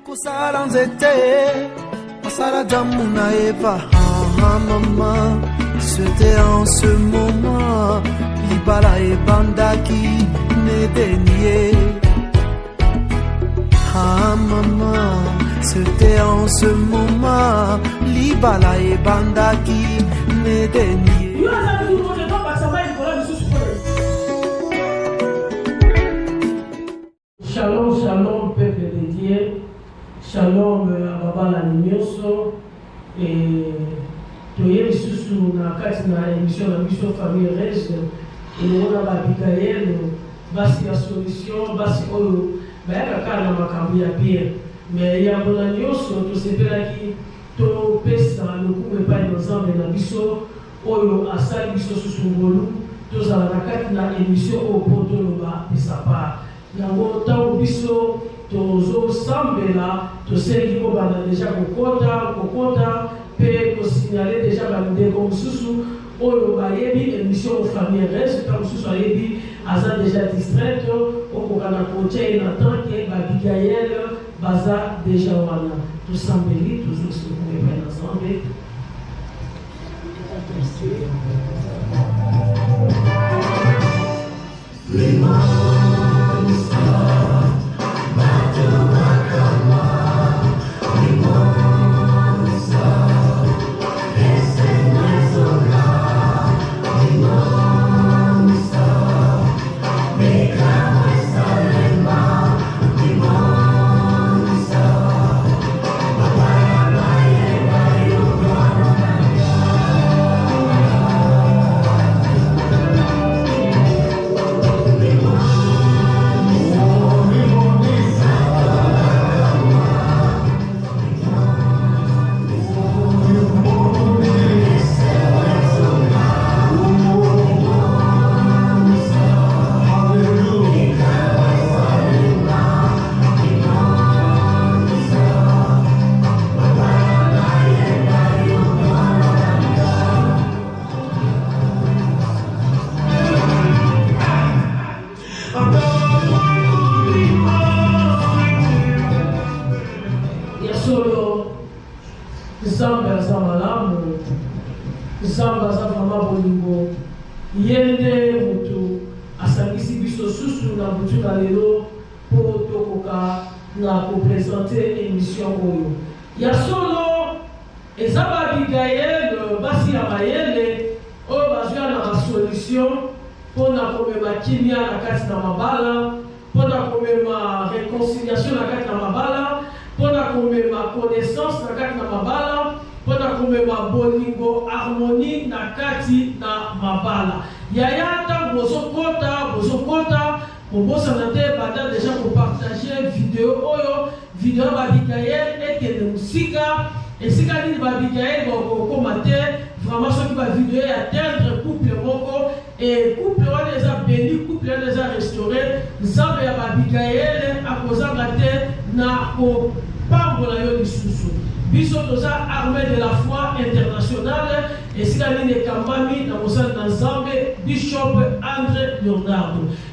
kusala nzete asala jamuna eva maman c'était en ce moment libala ebandaki nedenie maman c'était en ce moment libala ebandaki nedenie. Shalom, shalom, peuple de Dieu. Shalom, Baba la Nimioso. Et Toye Susu na kati na émission la mission famille Reste. Et on a Abigail, basi la solution, basi oyo, ba kana makambo ya bien. Mais ya bona nyonso to sepelaki to pesa lokume pa nzambe na biso oyo asali biso susu ngolu to za na kati na émission au poto loba pisapa. Yango tango biso tozo sambela tosengi ko bana deja kokota pe ko signaler deja bande ko mususu oyo bayebi émission famille reste tango mususu ayebi aza deja distraite okokana kotia na tanke Abigail baza deja wana tosambeli toujours ce qu'on est bien ensemble.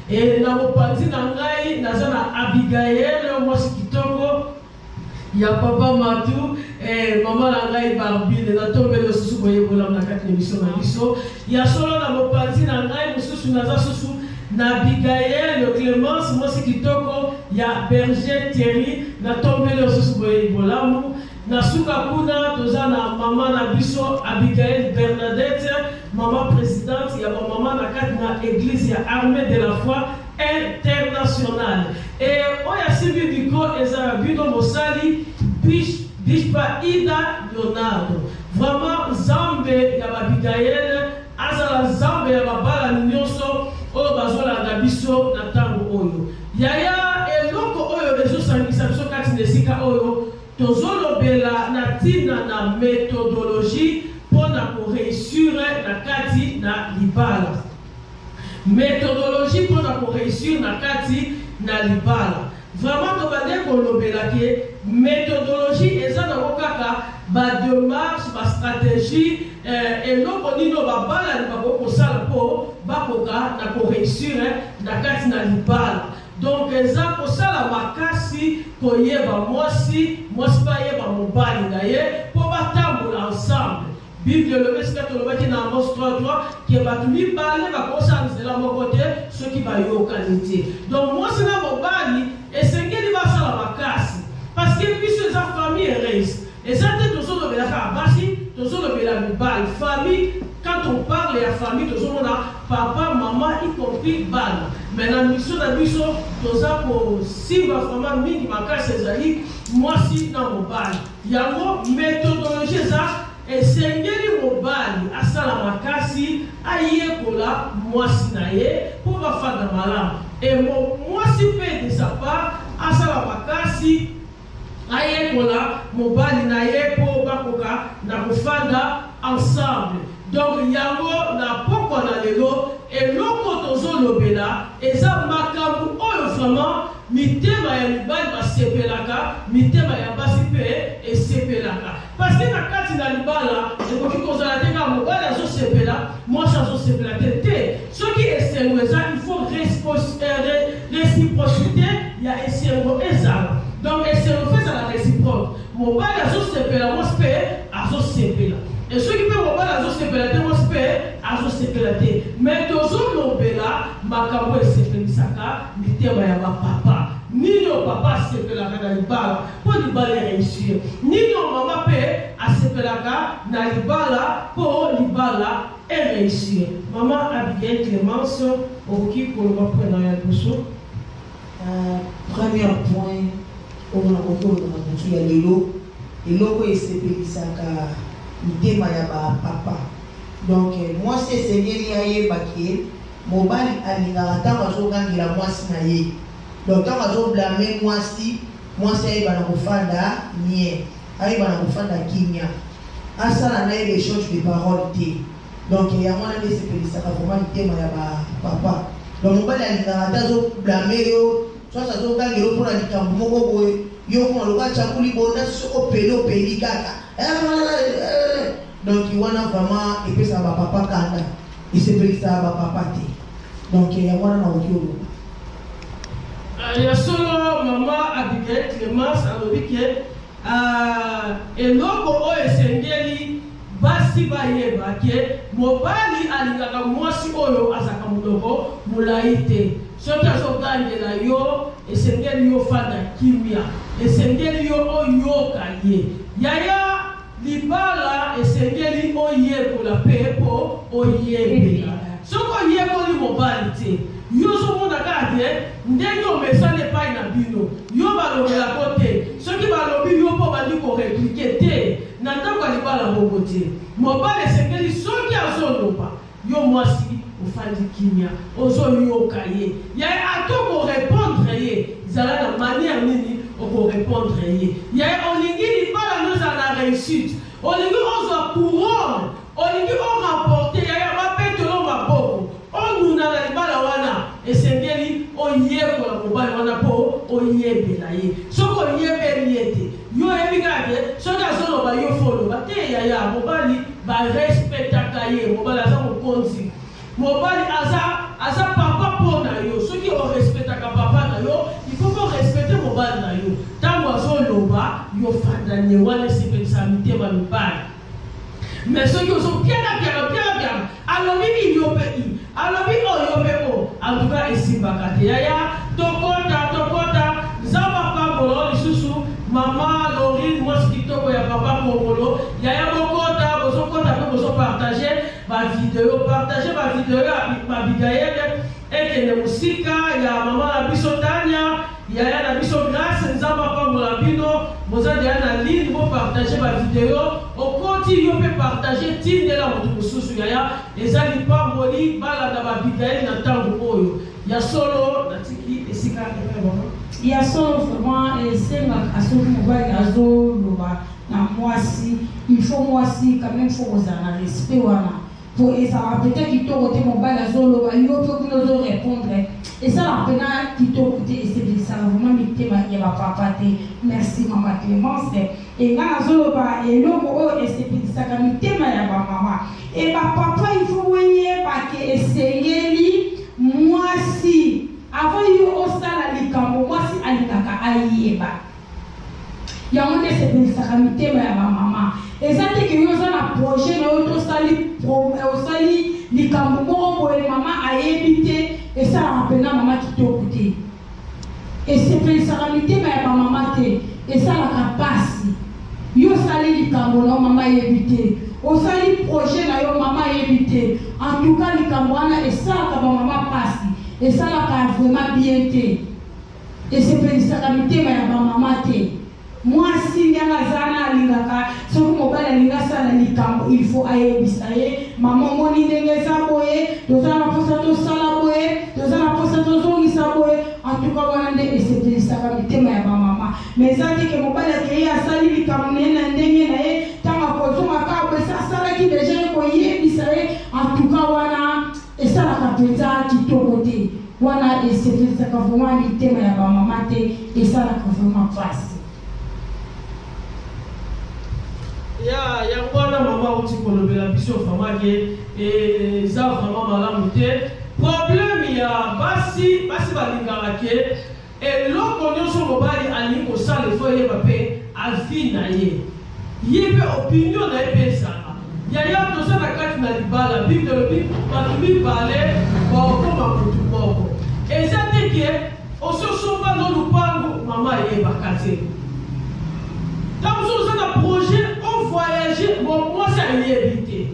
Et na mopati na ngai naza na Abigail mwasi kitoko ya papa Matu mama na ngai Barbine na tombele susu boyebola na kati émission na biso ya solo na mopati na ngai mususu naza susu na Abigail Clémence mwasi kitoko ya Berger Thierry na tombele susu boyebola mu na suka kuna toza na mama na biso Abigail Bernadette maman présidente ya maman na kati na église ya Armée de la foi internationale et oya sibi biko eza bino mosali bishpa Ida Leonardo vraiment zambe ya Abigail azala zambe ya babala nyonso oyo bazola na biso na tango oyo yaya eloko oyo ezosangisa biso kati na esika oyo tozolobela na tina na méthodologie pour réussir na kati na libala. Méthodologie pour réussir na kati na libala. Vraiment to bande ko lobela ke méthodologie ezana kokaka ba démarche ba stratégie eloko nino babala ni bako kosala po bakoka na ko réussir na kati na libala. Donc eza kosala makasi koyeba mwasi bayeba mobali na ye po batambola ensemble. Bible le verset tolobaki na Amos 3:3 que batu mibale bakosa nzela moko te soki bayokani te. Donc mwasi na mobali esengeli basala makasi parce que biso eza famille heureuse. Et ça te tozolobela ka basi tozolobela mibali famille. Quand on parle de la famille, on a papa, maman, y compris bal. Mais dans la mission de biso, si ma femme mingi makasi ezali, moi si dans mon bal. Yango méthodologie ça et sengeli mobali asala makasi ayekola moi si naye pour va faire de malade. Et moi si fait de sa part asala makasi ayekola mobali naye pour bakoka na kufanda ensemble. Donc, yango na poko na lelo et loko tozo lobela eza makambu oyo vraiment mitema ya libali basepelaka mitema ya basi pe esepelaka parce que na kati na libala ekoki kozala te kaka mobali azosepela mwasi azosepela te soki esengo eza il faut réciprocité ya esengo ezala donc esengo fe ezala réciproque mobali azosepela mwasi pe azosepela. Et ceux qui peuvent voir la sécurité, moi je peux sécurité. Mais toujours l'obéla, ma cabo est sécurisaka, l'ité ma papa. Ni nos papa sécurisaka dans les balles, pour les balles réussir. Ni nos maman paix à sécurisaka dans les balles, pour les balles et réussir. Maman Abigail Clémence, au qui pour le prendre dans le bouchon. Premier point, on a encore dans la bouche, il y a l'élo. L'élo est sécurisaka. Mitema ya ba papa. Donc moi c'est sengeli aye bakie mobali alingaka ntango azokangira mwasi na ye. Donc ntango azoblame mwasi ayeba na kofanda nie ayeba na kofanda kimia asala na ye l'échange de parole te. Donc yango wana nde esepelisaka vraiment mitema ya ba papa. Donc mobali alingaka ntango azoblame yo soki azokangira yo mpona likambo moko boye yo kuna loka chakuli bona soko opeli kaka. Donc il y a vraiment et puis ça va papa kanda il se fait ça va papa té donc il y a vraiment na audio il y a solo maman Abigail Clémence alobike eloko o esengeli basi bayeba ke mobali alingaka mwasi oyo azaka muloko mulaite soki azogangela yo esengeli yo fanda kimia esengeli yo oyoka ye yaya libala esengeli oyekola pepo oyebela soko oyekoli mobali te yo somona kaka te ndenge omesana epai na bino yo balobelako te soki balobi yo mpo bandi koreplike te na ntango ya libala moko te mobali esengeli soki azoloba yo mwasi ofandi kimia ozoyoka ye yaye ato korepondre ye ezala na manière nini okorepondre ye yaye olingi libala nozala na réussite olingi ozwa couronne olingi oremporte yaye bapetolo maboko onuna na libala wana esengeli oyekola mobali wana mpo oyebela ye soki oyebeli ye te yo oyebi kaka te soki azoloba yo foloba te yaya mobali barespectaka ye mobali aza mokonzi mobali aza papa mpo na yo soki orespectaka papa na yo il faut respecter mobali na yo ntango azoloba yo fanda ne wana esepelisa mitema mibali mais soki ozopiaka alobi iyope alobi oyope o en tout cas esimbaka te yaya tokota nzamba pambolo lisusu mama Lorine mwasi kitoko ya papa mongolo yaya bokota bozokota mpe bozopartage bavideo ya Abigail ekende musika ya mama na biso Tania yaya na biso Grace nzamba pambola bino boza deya na ligne bopartage bavideo okoti yo mpe partage tindela moto mosusu yaya eza lipamboli balanda Abigail na ntango oyo ya solo natiki esika ya solo vraiment esengaka soki mobali azoloba na mwasi il faut mwasi quand même faut kozala na respect wana pour ezala peut-être kitoko te mobali azoloba yo mpe okili ozorépondre ezala mpena kitoko te esebisaka vraiment mitema ya bapapa te merci mama Clémence e nga nazoloba eloko oyo esebisaka mitema ya bamama e bapapa il faut oyeba ke esengeli mwasi avant yo osala likambo mwasi alingaka ayeba yango nde sepelisaka mitema ya bamama eza te ke yo oza na projet na yo osali likambo moko boye mama ayebi te esalaka mpena mama kitoko te esepelisaka mitema ya bamama te esalaka pasi yo osali likambo na yo mama ayebi te osali projet na yo mama ayebi te en tout cas likambo wana esalaka bamama pasi esalaka vraiment bien te esepelisaka mitema ya bamama te mwasi ndenge azana alingaka soki mobali alinga asala likambo il faut ayebisa ye mama omoni ndenge eza boye toza na mposa tosala boye toza na mposa tozongisa boye en tout cas wana nde esepelisaka mitema ya bamama mais eza te ke mobali akei asali likambo na ye na ndenge na ye ntango akozongaka boye asalaki deja ye koyebisa ye en tout cas wana esalaka mpenza kitoko te wana esepelisaka vraiment mitema ya bamama te esalaka vraiment pasi ya wana mama uti kolobela biso vraiment ke eza vraiment malamu te problème ya basi balingaka ke eloko nyonso mobali alingi kosala efo yeba mpe avi na ye mpe opinion na ye mpe ezala yaya toza na kati na libala bible elobi bato mibale bakoma motu moko eza te ke ososomba no lupango mama ayebaka te ntango mosusu oza na projet voyager moi ça y éviter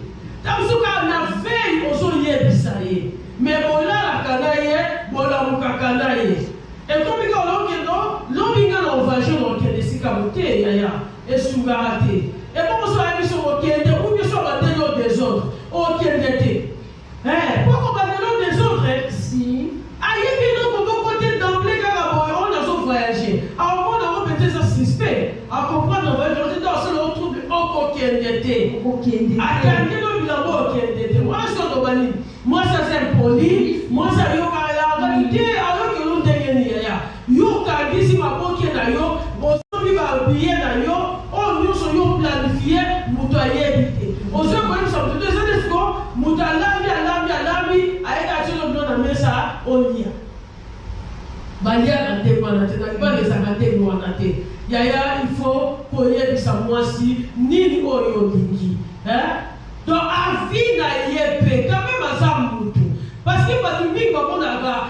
tant que na veille ozoyebisa ye mais bolala kanaye bolamuka kanaye et comme il okendo lobinga na voyager okende sika mote yaya esungara te et bon so abiso okende ou bien so batelo des autres okende te pourquoi batelo des autres si ayebi no ko côté d'emblée kaka boy on a so voyager alors on a peut-être ça suspect à comprendre voyager moi ça c'est impoli, moi ça yo la réalité alors que l'on dégaine ya yo ka disi maboki na yo bosomi ba billet na yo on yo so yo planifier muto ayebite ozo ko ni so de ça ko muto alami aika tino na mesa onia balia na te kwa na te na ba les akate no na te yaya il faut koyebisa mwasi nini oyo lingi donc avi na ye pe quand même aza mutu parce que bato mingi bamonaka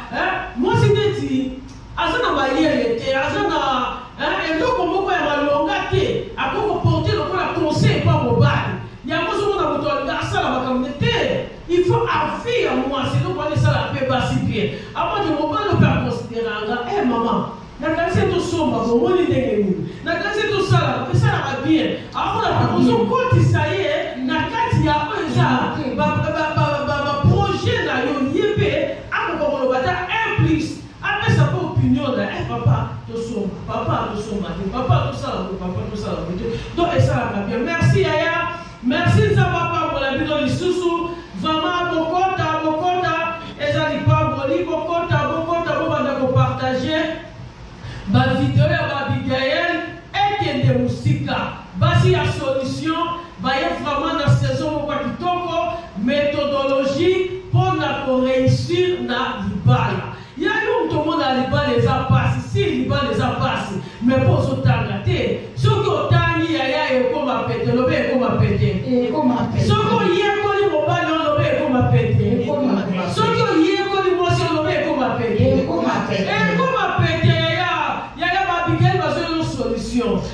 mwasi neti aza na mayele te aza na eloko moko ya malonga te akoko porte lokola conseil pa mobali yango ozomona moto alinga asala makambo te il faut avi ya mwasi eloko wana esala mpe basi bien amati mobali ope akonsideranga mama nakanisi tosomba bomoni ndenge nini nakanisi tosala esalaka bien aona ozokotisa ye na kati ya oyo eza baprojet na yo ye mpe akoka koloba ta implice apesa mpe opinion na papa tosomba te papa tosala te donc esalaka bien merci yaya merci nzamba pambola bino lisusu vraiment bokota eza lipamboli bokota bobanda kopartage bavideo ya babigael ekende musika basi ya solution baye vraiment na saison moko kitoko méthodologie mpona koréussir na libala yayo mtomona libala eza pasi si libala eza pasi mais mpo ozotanga te soki otangi yaya ekoma pete lobe ekoma pete soki oyekoli mobali olobe ekoma pete soki oyekoli mwasi olobe ekoma pete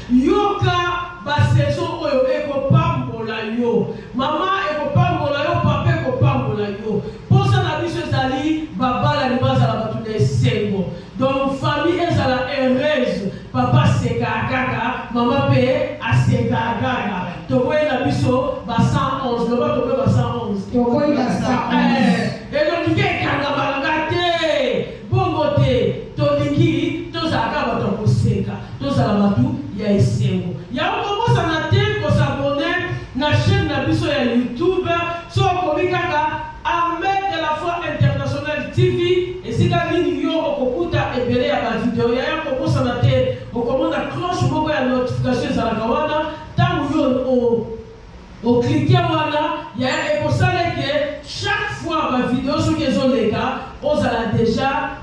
yoka basaison oyo ekopambola yo mama ekopambola yo papa ekopambola yo mposa na biso ezali babala ni bazala bato na esengo donc famille ezala heureuse papa asekaka kaka mama mpe asekaka kaka tokoye na biso ba 111 loba tokoye ba 111 tokoye ba 111 elongi ekangamalanga te bongo te tolingi tozalaka bato akoseka tozala bato ya esengo yango komosana te kosabone na chaîne na biso ya YouTube so okomi kaka Ahmed de la Foi International TV esika nini yo okokuta ebele ya bavideo yaya komosana te okomona cloche moko ya notification ezalaka wana ntango yo oklike wana yaya ekosaleke chaque fois bavideo soki ezoleka ozala déjà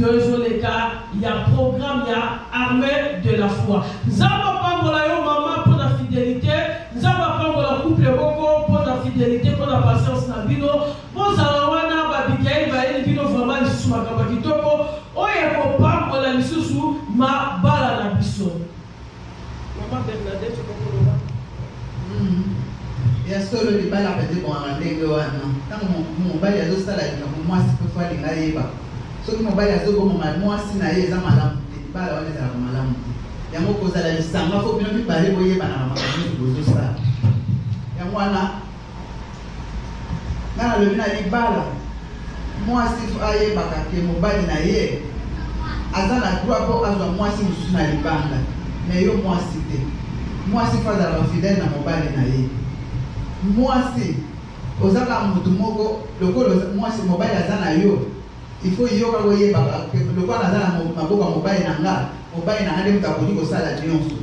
video les cas, il y a programme, il y a armée de la foi. Nous allons prendre la maman pour la fidélité, nous allons prendre la couple pour la fidélité, pour la patience nabino, pour Zalawana, Babikaï, Baïl, Bino, vraiment, les sous ma capacitoko, oye, pour prendre la mission ma bala nabiso. Maman Bernadette, tu comprends le il y a solo les balles à péter pour un rendez-vous. Quand mon bail a deux salades, moi, c'est pour faire les naïvas. Ce que mon bail a deux comme moi, si naïve, ça m'a l'amouté. Pas la honnête à ma l'amouté. Il y a mon cause à la distance, il faut que nous parlions, vous voyez, par la maman, vous ça. Il y a moi là. Dans le vin à l'ibala, moi, si vous avez bacaké, mon bail naïve. Azana trois pour avoir moi, si vous suis dans les bandes. Mais yo, moi, c'était. Moi, si vous avez fidèle dans mon bail naïve. Moi si ozaka mutu moko lokolo moi si mobile azana yo il faut yo ka voyer ba lokolo azana maboko mobile nanga de mtakoni ko sala nyonso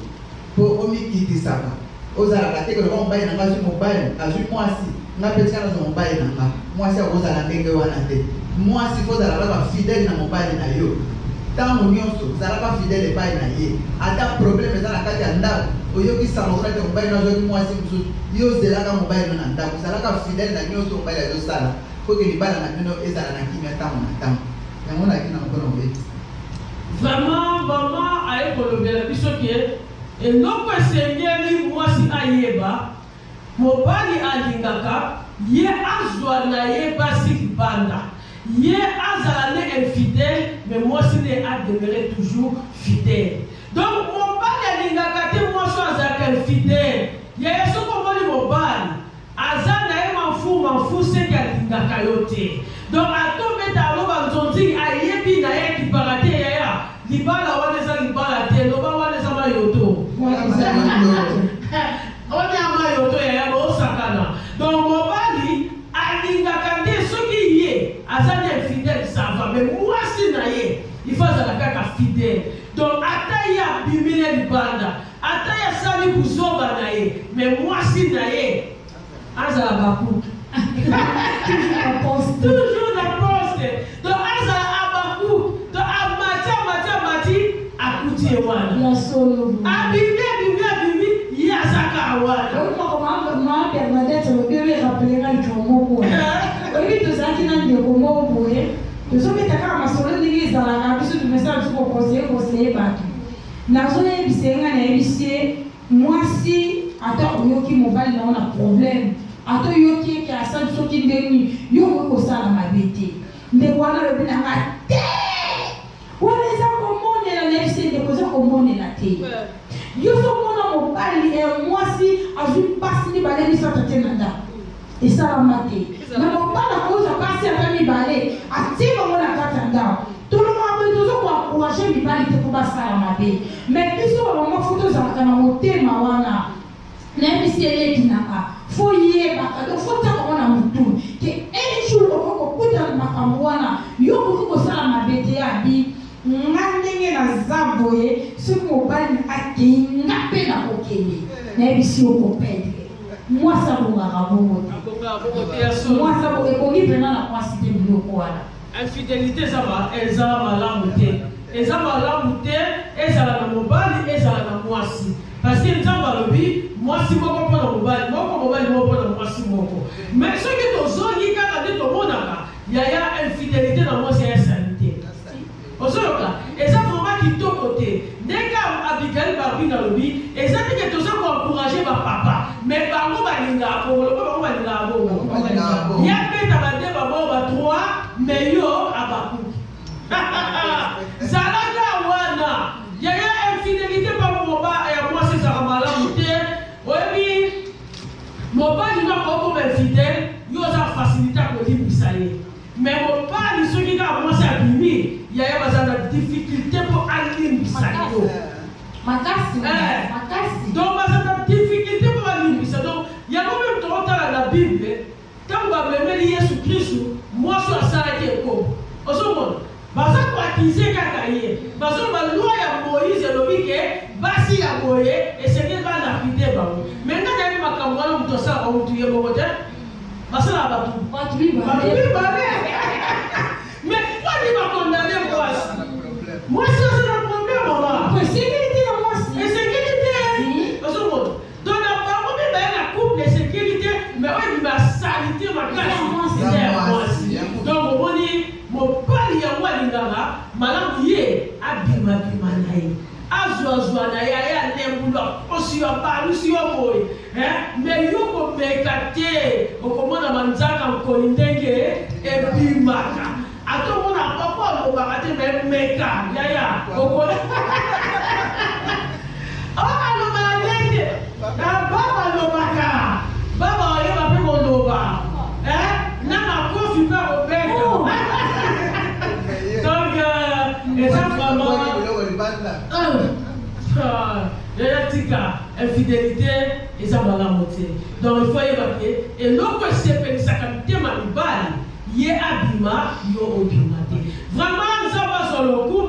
po omikitisaka ozala kateke lokolo mobile nanga si mobile azui moi si nga petika na mobile nanga moi si akozala ndenge wana te moi si fozala ba fidèle na mobile na yo tango nyonso zala ba fidèle pa na ye ata problème ezala kati ya ndako oyoki samokate mobile na zoki moi si musu yo zelaka mobile na ndako zalaka fidèle na nyonso mobile ya sala faut que libala na bino ezala na kimia tango na tango yango na kina mkono we vraiment maman aye kolobela biso ke eloko esengeli mwasi ayeba mobali alingaka ye azwa na ye basi libanda ye azala ne infidèle mais mwasi ne a demeuré toujours fidèle donc mobali alingaka te mwasi azalaka infidèle yeye soko omoni mobali aza na ye mafu seki alingaka yo te donc atobeta aloba nzonzi ayebi na ye libala te yaya libala wana eza libala te loba wana eza mayoto oni amayoto yaya baosakana donc mobali alingaka nde soki ye aza ne infidèle sava mais mwasi na ye il faut azala kaka fidèle donc ata ye abimile libanda ata ye asali kuzoba na ye mais mwasi na ye azala bakutu toujours na poste donc azala abaku donc amati akuti ye wana abimi ye azaka wana ma Bernadette le bébé rappellera le jomo oyi tozalaki na ndeko moko boye tozobetaka masolo ndenge ezalaka biso tumesala biso kokonseye bato nazoyebisa ye nga nayebisi ye mwasi ata oyoki mobali nao na problème ata oyoki eke asali soki ndeni yo koki kosala mabe te ndeko wana lobi nanga te wana eza komonela nayebisi ye ndeko eza komonela te yo somona mobali mwasi azwi mpasi mibale misata te na ndako esalama te na mobali akozwa mpasi ata mibale atie bango na kati ya ndako tolongaka boye toza koakourage mibali te mpo basala mabe mais biso bamama fo tozalaka na motema wana nayebisi elekinaka fo yebaka donc fo taka wana motu ke un jour okoki kokutana makambo wana yo koki kosala mabe te abi nga ndenge naza boye soki mobali akei nga mpe nakokende nayebisi yo kopedre mwasi abongaka bongo te mwasi ekoki mpena na mwasi te biloko wana infidélité ezala malamu te eza malamu te ezala na mobali ezala na mwasi parce que nzambe alobi mwasi moko mpo na mobali moko mpo na mwasi moko mais soki tozongi kaka nde tomonaka yaya infidélité na mwasi ya esali te ozoyoka eza vraiment kitoko te ndenge Abigail Barbine alobi eza ndenge toza koencourage bapapa mais bango balingaka bongo loba bango balingaka bongo ya beta bande bango ba3 mais yo abaku zalaka wana yaya infidélité bango ya mwasi ezala malamu te oyebi mobali nakokoma infidèle yo oza facilité akolimbisa ye mais mobali soki kaka mwasi abimi yaya baza na difficulté mpo alimbisa yo makasi donc baza na difficulté mpo alimbisa donc yango meme tokotala na bible ntango bamemeli yesu kristu mwasi asalaki ekomo ozomona baza koakize kaka ye bazoloba lwa ya moïse elobi ke basi ya boye esengeli balapide bango mais nga nayebi makambo wana moto asalaka motu ye moko te basalaka batu mibale mais wani bakondane mwasi Moi, ça, c'est un problème, maman. Sécurité, moi, Et sécurité, parce que bon, dans la parole, il y a la couple de sécurité, mais oui, il m'a salité, ma casse. Donc, on dit, mon pari à moi, l'ingara, madame, yé, abima, bima, naï. Azwa na ya lembula osi ya paru si yo boy mais yo ko mekate okomona manzaka ko ndenge e bimaka ato mona papa lo bakate me meka ya okole alo malenge na baba lo baka baba yo ba pe ko loba na ma kofi pa obeka donc et ça vraiment infidélité et ça va la moitié. Donc il faut évacuer. Et l'autre c'est que ça qualité malibali, y est abima, y est obimate. Vraiment ça va sur le coup,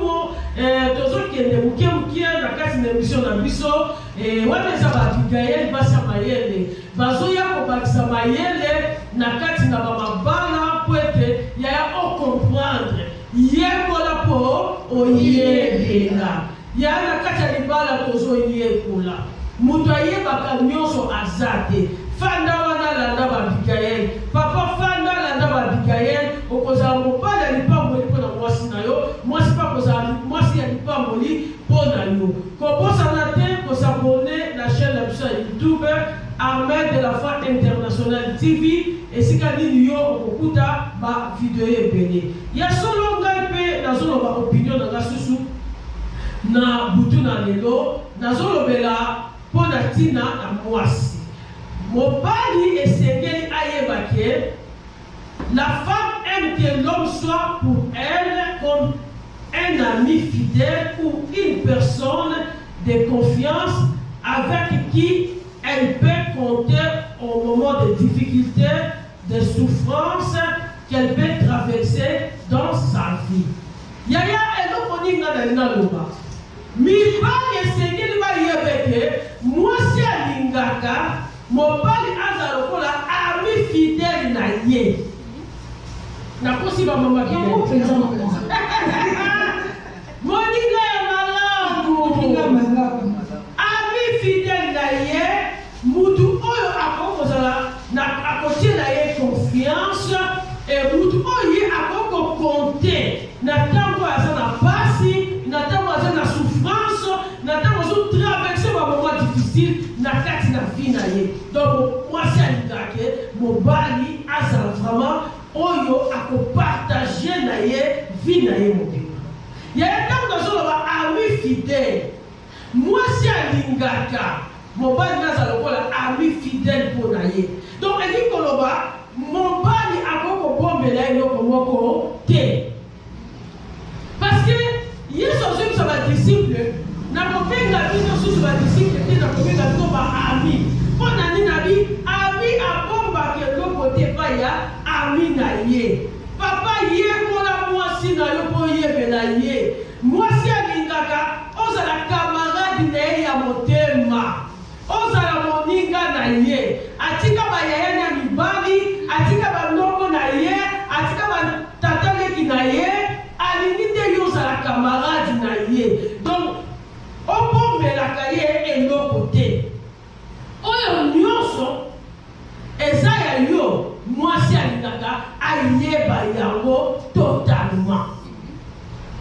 tous ceux qui ont des bouquets, la carte d'émission dans biso, et ouais mais ça va Abigail, va samayele, bazoya ko ba samayele, na carte na ba bala pour être, y a au comprendre. Y est pour la peau, o y est là. Yana kata libala tozo yé kula mutaye baka nyonso azate fanda wana landa ba Abigail papa fanda landa ba Abigail okoza mopala lipambo lipo na mwasi na yo mwasi pa koza mwasi ya lipambo li pona yo kobosa na te ko s'abonner la chaîne la sur YouTube Armée de la foi internationale TV et sika nini yo okuta ba vidéo ebele ya solo ngai pe na solo ba opinion na gasusu na butu na lelo nazolobela mpo na ntina na mwasi mobali esengeli ayebake la femme aime que l'homme soit pour elle comme un ami fidèle ou une personne de confiance avec qui elle peut compter au moment de difficultés, de souffrances qu'elle peut traverser dans sa vie. Yaya eloko ninga na loba mibali esengeli bayebeke mwasi alingaka mobali aza lokola ami fidèle na ye nakosi bamama moninga ya malamu ami fidèle na ye mutu oyo akokozala na akotiela ye confiance et mutu oyo ye akokokonte na ntango aza na pasi na ntango aza na souffrance na ntango azotraverse bamoment difficile na kati na vie na ye donc mwasi alingake mobali azala vraiment oyo akopartage na ye vie na ye mobima yaye ntango nazoloba ami fidèle mwasi alingaka mobali nazala lokola ami fidèle mpo na ye donc elingi koloba mobali akokobombela ye eloko moko te parce que Yesu ozwi biso badisciple nakobenga bino susu badisciple te nakobenga bino baami mpo na nini abi ami abombaka eloko te epai ya ami na ye papa yekola mwasi na yo mpo oyebela ye mwasi alingaka ozala kamarade na ye ya motema ozala moninga na ye atika bayaya na mibali atika bandoko na ye atika batataleki na ye alingi te yo ozala kamarade na ye donc obombelaka ye eloko te oyo nyonso eza ya yo mwasi alingaka ayeba yango totalement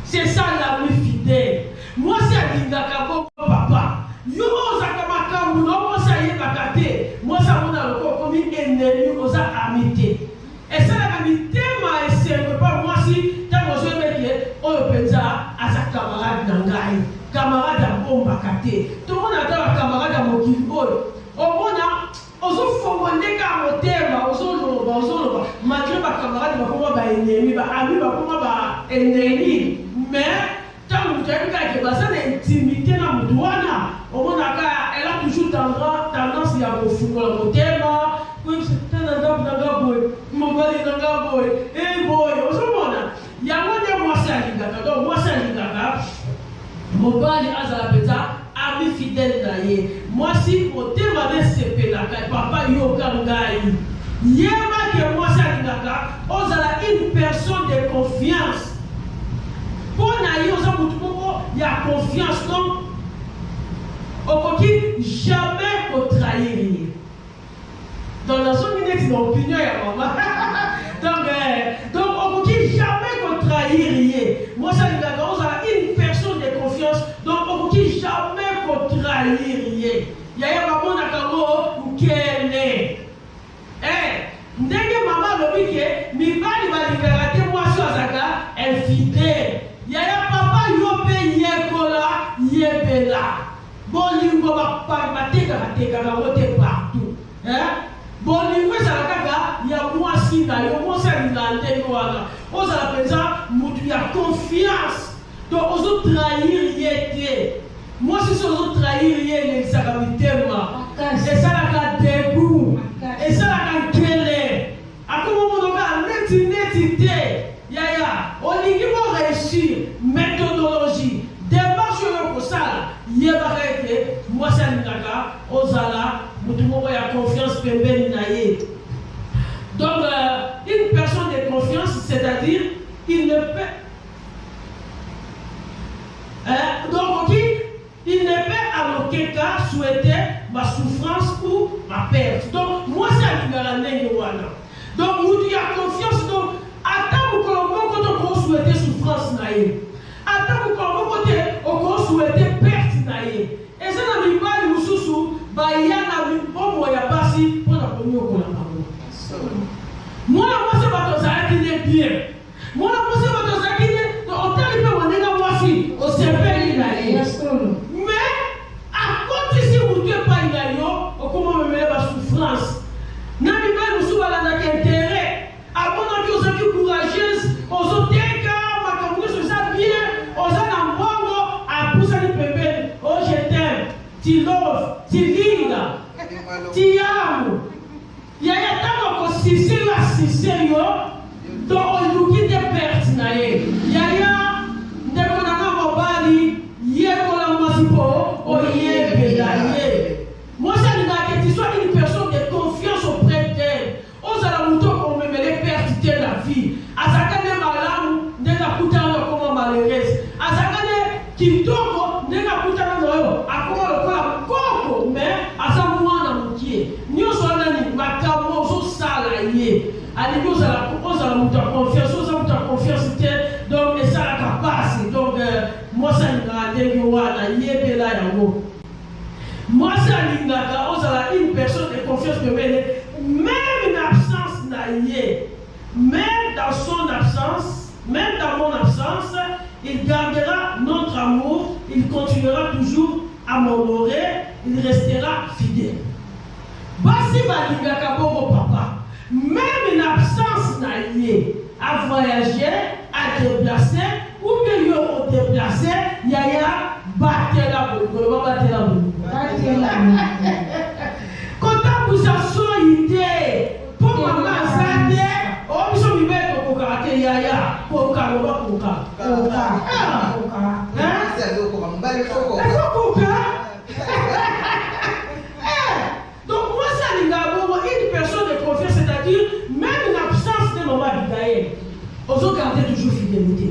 c'est ça l'ami fidèle mwasi alingaka bongo papa yo ozaka makambo na mwasi ayebaka te mwasi amona loko okomi ennemi oza ami te esalaka mitema esengo mpa mwasi ntango ozoyebeke oyo mpenza aza kamarade na ngai kamarade abombaka te tomona ata bakamarade ya mokili oyo omona ozofongondeka motema ozoloba malgré bakamarade bakoma baennemi baami bakoma baennemi mais ntango moto ayebikake baza na intimité na motu wana omonaka elle a toujours tendance ya kofungola motema tana ndambu nanga boye mobali nanga boye boye ozomona yango nde mwasi alingaka donc mwasi alingaka mobali azala mpenza ami fidèle na ye mwasi motema nesepelaka papa yoka ngai yebake mwasi alingaka ozala une personne de confiance pour naïe aux amoutons, il y a confiance, non? Au qui jamais qu'on trahir. Dans la zone minute d'opinion, il y a maman. Donc, au qui jamais qu'on trahir. Moi, ça dit d'accord, on a une personne de confiance. Donc, au qui jamais qu'on trahir. Il y a maman nakamo ou qu'elle est. Ndenge maman lobi ke mi bali liberté moi sur azaka infidèle. Il y a papa yope yekola yebela. Bolingo bateka partout. Bolingo ezalaka ya mwasi na yo mwasi alingante wana. Ozala penza mutu ya confiance. Donc ozo trahir yete. Moi si ozo trahir yete ezaka mitema. Ezalaka dégoût. Ezalaka kele. Akomo monoka neti yaya. Olingi mo réussir méthodologie. Démarche pour ça. Moi, c'est un Ozala, il y a confiance. Donc, une personne de confiance, c'est-à-dire, il ne peut. Donc, il ne peut en aucun cas souhaiter ma souffrance ou ma perte. Donc, moi, c'est un Wana. Donc, il y a confiance. Donc, attends, quand on souhaite souffrance, attends, quand on souhaite perte, et ça n'a mis pas de sous bayana au moyen passé pour la première pour la parole. Moi, c'est pas ton ça qui est bien. Moi, c'est pas ton ça qui est. On t'a dit qu'on est dans moi si au CPI là. Mais à côté si vous ne pas y au comment me mettre la souffrance. N'a mis pas de sous à la intérêt. Avant que vous soyez courageuse, aux autres cas, ma campagne sur ça bien, aux autres à pousser les bébés. Oh, je t'aime. Tu love, tu linda, tu amo. Il y a tant de sérieux, donc on dit des pertes. Il y a des mobali, il y a moi, ça veut dire que tu sois une personne de confiance auprès d'elle. On a la mouton qu'on me met les pertes de la vie. À sa canne malade, ne la coûtant comme malheureuse. À sa canne qui tombe, ne la coûtant à quoi le corps, mais à sa moine à moutier. Nous sommes là, ma camo, so salarié. À l'époque, on a la mouton confiance, on a la confiance, donc, et ça la capacité. Donc, moi, ça me dit que moi, c'est une personne de confiance que même une absence naïe, même dans son absence, même dans mon absence, il gardera notre amour, il continuera toujours à m'honorer, il restera fidèle. Basi balingaka bobo papa, même une absence naïe, à voyager, à déplacer, ou bien au déplacer, yaya, battre la boule, battre la boule. Quand tu as une idée, pour maman, ça dit, oh, je vais mettre au karaté, yaya, pour karawa, pour donc, moi, ça une personne de confiance, c'est-à-dire, même une absence de maman Abigail, on doit garder toujours fidélité.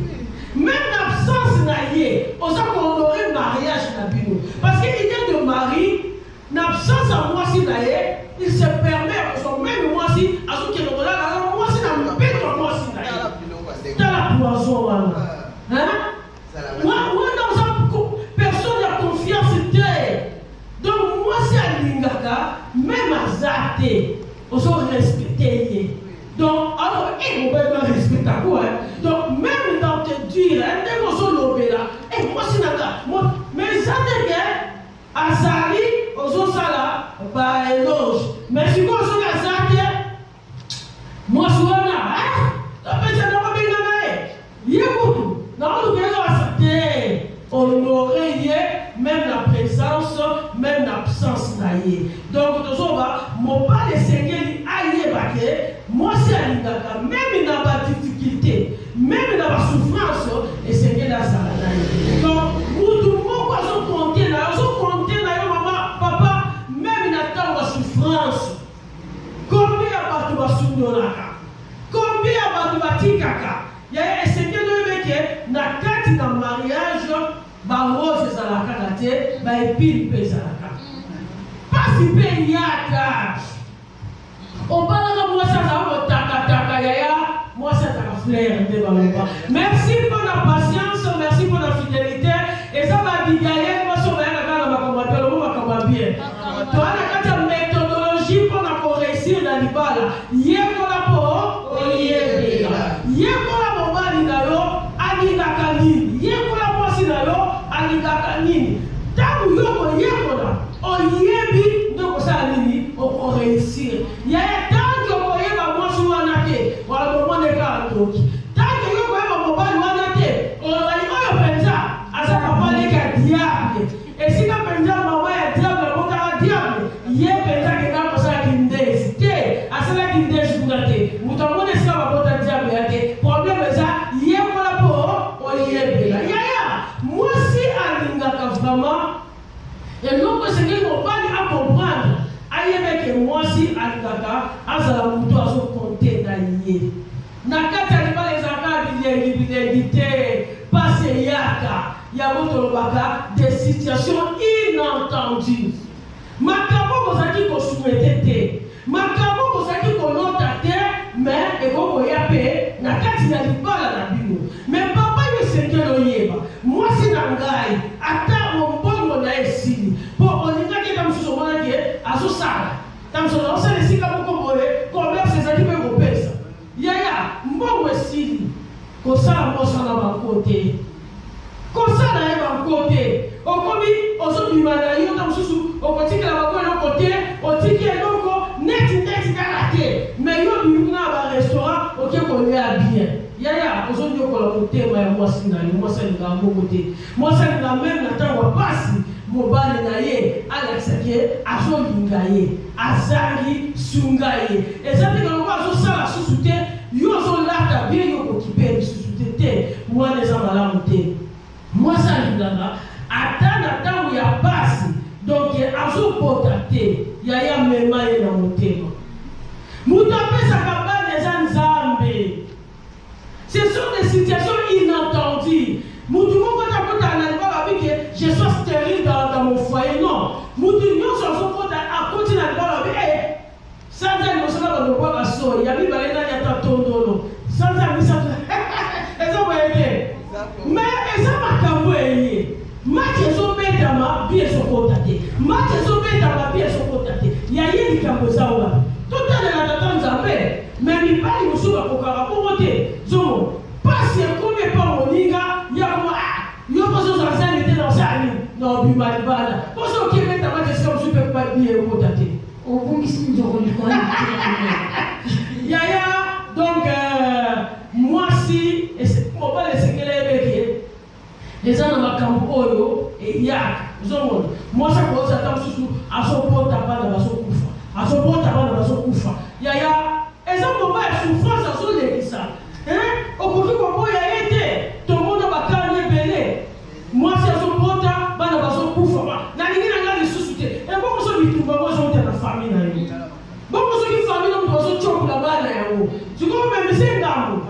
Même l'absence naïe, on doit honorer le mariage nabino. Parce qu'il y a de mari, l'absence à moi si naïe, il se permet, même moi si, à ce qui est le là, moi si n'a pas de moi si naïe. Dans la poison, hein? Moi, dans un personne n'a confiance en. Donc, moi si à Lingaka, même à Zate, on doit respecter. Donc, alors, on va respecter quoi? Donc, même dans te dire, moi, c'est nada. Mais ça, à Zali, aux Sala, bah, éloge. Mais si vous avez à Zali, moi, je suis là, honorer même la présence, même l'absence naïe. Donc, mon pas les seigneurs, moi, c'est à l'Indaka, même dans ma difficulté, même dans ma souffrance, et Seigneur la salade. Donc, nous tout le monde, on compte là, maman, papa, même dans ma souffrance. Combien de temps tu vas combien de temps tu vas tikaka? Il y a un Seigneur de mec, na kati na baepile mpe ezalaka pasi mpe eyaka obalaka mwasi azala kotakataka yaya mwasi ataka fleur nde baloba. Merci pour la patience, merci pour la fidélité. Et ça va bigaye mwasi obayaka kaka na makambo ya lobo makambo ya bien toana kati ya méthodologie mpona koréussir na libala yekola mpo oyebela yekola mobali na yo alingaka nini yekola mwasi na yo alingaka nini ntango yo koyekola oyebi nde okosala nini okoréussir yaya tanke okoyeba mwasi wana te wala komoneka ndoki tanke yo koyeba mobali wana te olobali oyo mpenza aza papa leka diable esika mpenza mama ya diable abotaka diable ye mpenza kenga kosalaki ndesi te asalaki ndesi kuna te moto amona esika babota diable ya te problème eza yekola mpo oyebela yaya mwasi alingaka vraiment eloko esengeli mobali akomprendre ayebeke mwasi alingaka azala moto azokonte na ye na kati ya libala ezalaka bilengi te pasi eyaka yango tolobaka des situations inentendues makambo bozalaki kosumete te makambo bozalaki kolota te mais ekokoya mpe na kati ya libala na bino mais papa yo esengeli oyeba mwasi na ngai ata mombongo na esili mpo olingaki ata mosusu omonaki azosala ta mosusu aosala esika moko boye commerce ezali mpe kopesa yaya mbongo esili kosala mosala banko te kosala ye banko te okomi ozobima na yo ta mosusu okotikela banko eloko te otiki eloko neti kaka te mais yo bimi na barestaurant oke kolia bien yaya ozonyokola motema ya mwasi na yo mwasi alinga mbongo te mwasi alinga meme na ntango ya pasi mobali na ye alakisaki azolinga ye azangi sunga ye eza te kaloko azosala susu te yo ozolata bien yo kokipe lisusu te wana eza malamu te mwasi alingaka ata na ntango ya pasi donc azopota te yaya mema ye na motema moto apesaka bana eza nzambe. Ce sont des situations inattendues. Moutoumo kota kota na libala bike je sois stérile dans mon foyer non. Moutoumo so kota a koti na libala bike sanza ni mosala ba kwa kaso ya bi balena ya tatondolo. Sanza mi sa ezo wete. Mais eza makambo eye. Mache so beta ma bi so kota te. Mache so beta ma bi so kota te. Ya yeli kambo zawa. Tota na tatanza be. Mais mi bali musuba kokara bomote. Zomo pasi ekome pa moninga ya kuma yo kozo zanzani te na sani no bimali bana kozo kimeta ba tesa super pa bien kota te obungisi njoko ni kwa yaya donc moi si mo ba le sekele beke eza na makambo oyo ya zomo moi sa ko za tam susu asopota bana basokufa asopota bana basokufa yaya eza mo ba souffrance azolekisa okoki koboya ye te tomono bakani ebele mwasi azopota bana bazokufa nalingi na ngai lisusu te eboko so bitumba bozota na fami na yo boko soki fami na moto bazocokola bana yango sikomemise ngambo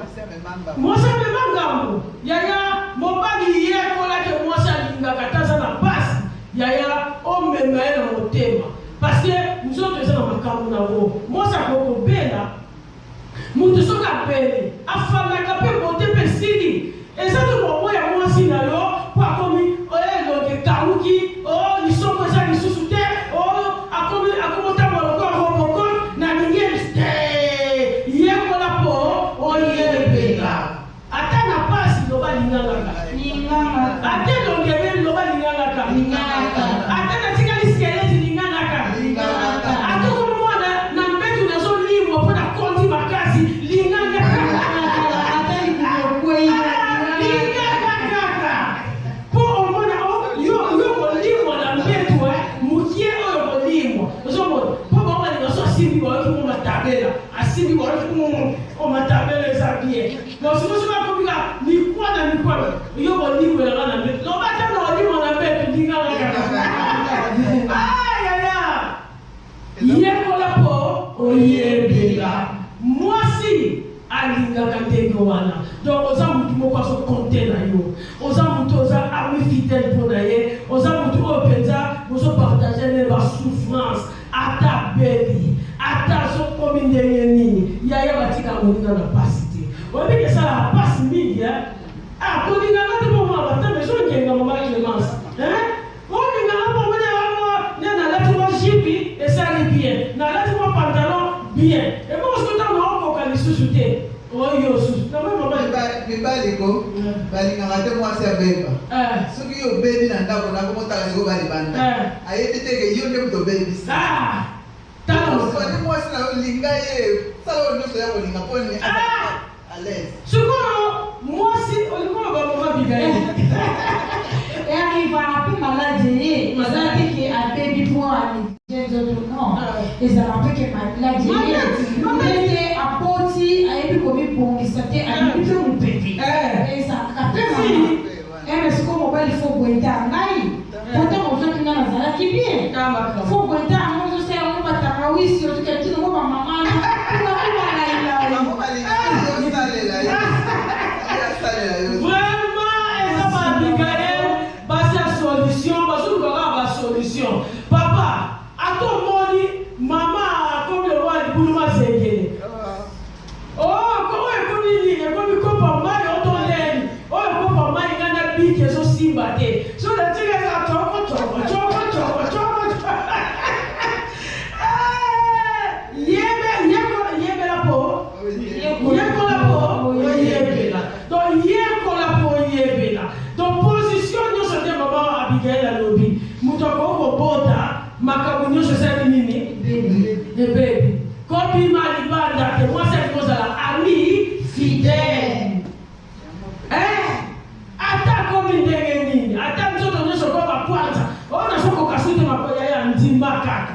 mwasi amema ngambo yaya mobali yekolaki mwasi alingaka taza na pasi yaya omema ye na motema parce que nzoto eza na makambo nango mwasi akokobela mutu soki apeli afandaka mpe bote mpe sili eza te momo ya mwasi na yo po akomi elonge ekauki lisoko eza lisusu te akomotamba lokola roboko na ningi te yekola mpo oyebela ata na pasi loba lingangaka ata elonge ebeli loba lingangaka ata na tikali skeleti lingangaka ata komona na mbetu nazolimwa mpo na konti makasi lingangaka po omona yo kolimwa na mbetu mokie oyo kolimwa ozomona po baomalinga so asimbi baoki mo matabela asimbi baoki mo matabela eza bien mosimoso bakomika mikwa na mikwa yo kolimwelanga na mbetu lobata na olimwa na mbetu lingangaka ayaya yekola po oyebela mwasi alingaka ndenge wana donc oza mutu moko azokonte na yo oza mutu oza ami fidèle mpo na ye oza mutu oyo mpenza Biko, balingaka te mwasi abeba. Soki yo bebi na ndako na komotala siko balibanda. Ayete teke yo nde muto bebisa. Soki mwasi na yo linga ye, sala yo nyonso ya kolinga poni à l'aise. Sikoyo mwasi olikolo ba mama Abigail. Et arrive à plus maladie, ils ont dit qu'il a baby pour aller. Non, ils ont rappelé que maladie. Il était à Poti, à Ebi comme pour il s'était à Ebi pour mon bébé. Et ça a rappelé maman. Et mais ce qu'on va il faut boire d'ail. Pourtant on veut qu'il y a la salade qui vient. Faut boire d'ail. Moi je sais on va tabawi si on dit que tu ne vas pas maman. Solution. Papa, à ton moni, maman, comme le roi du Bouloma Zengele. Oh, comment est-ce qu'on dit? Comme papa, il y a ton lait. Oh, comme papa, il y a un pic qui est aussi batté. Sur le tigre, il y a un donc, position, nous sommes des mamans Abigail à l'objet. Moutoko bota makabunyo sasa nini baby kopi mali banda que moi cette chose là ami fidèle ata komi ndenge nini ata mtoto nyosho kwa kwanza ona soko kasute makoya ya ndimba kaka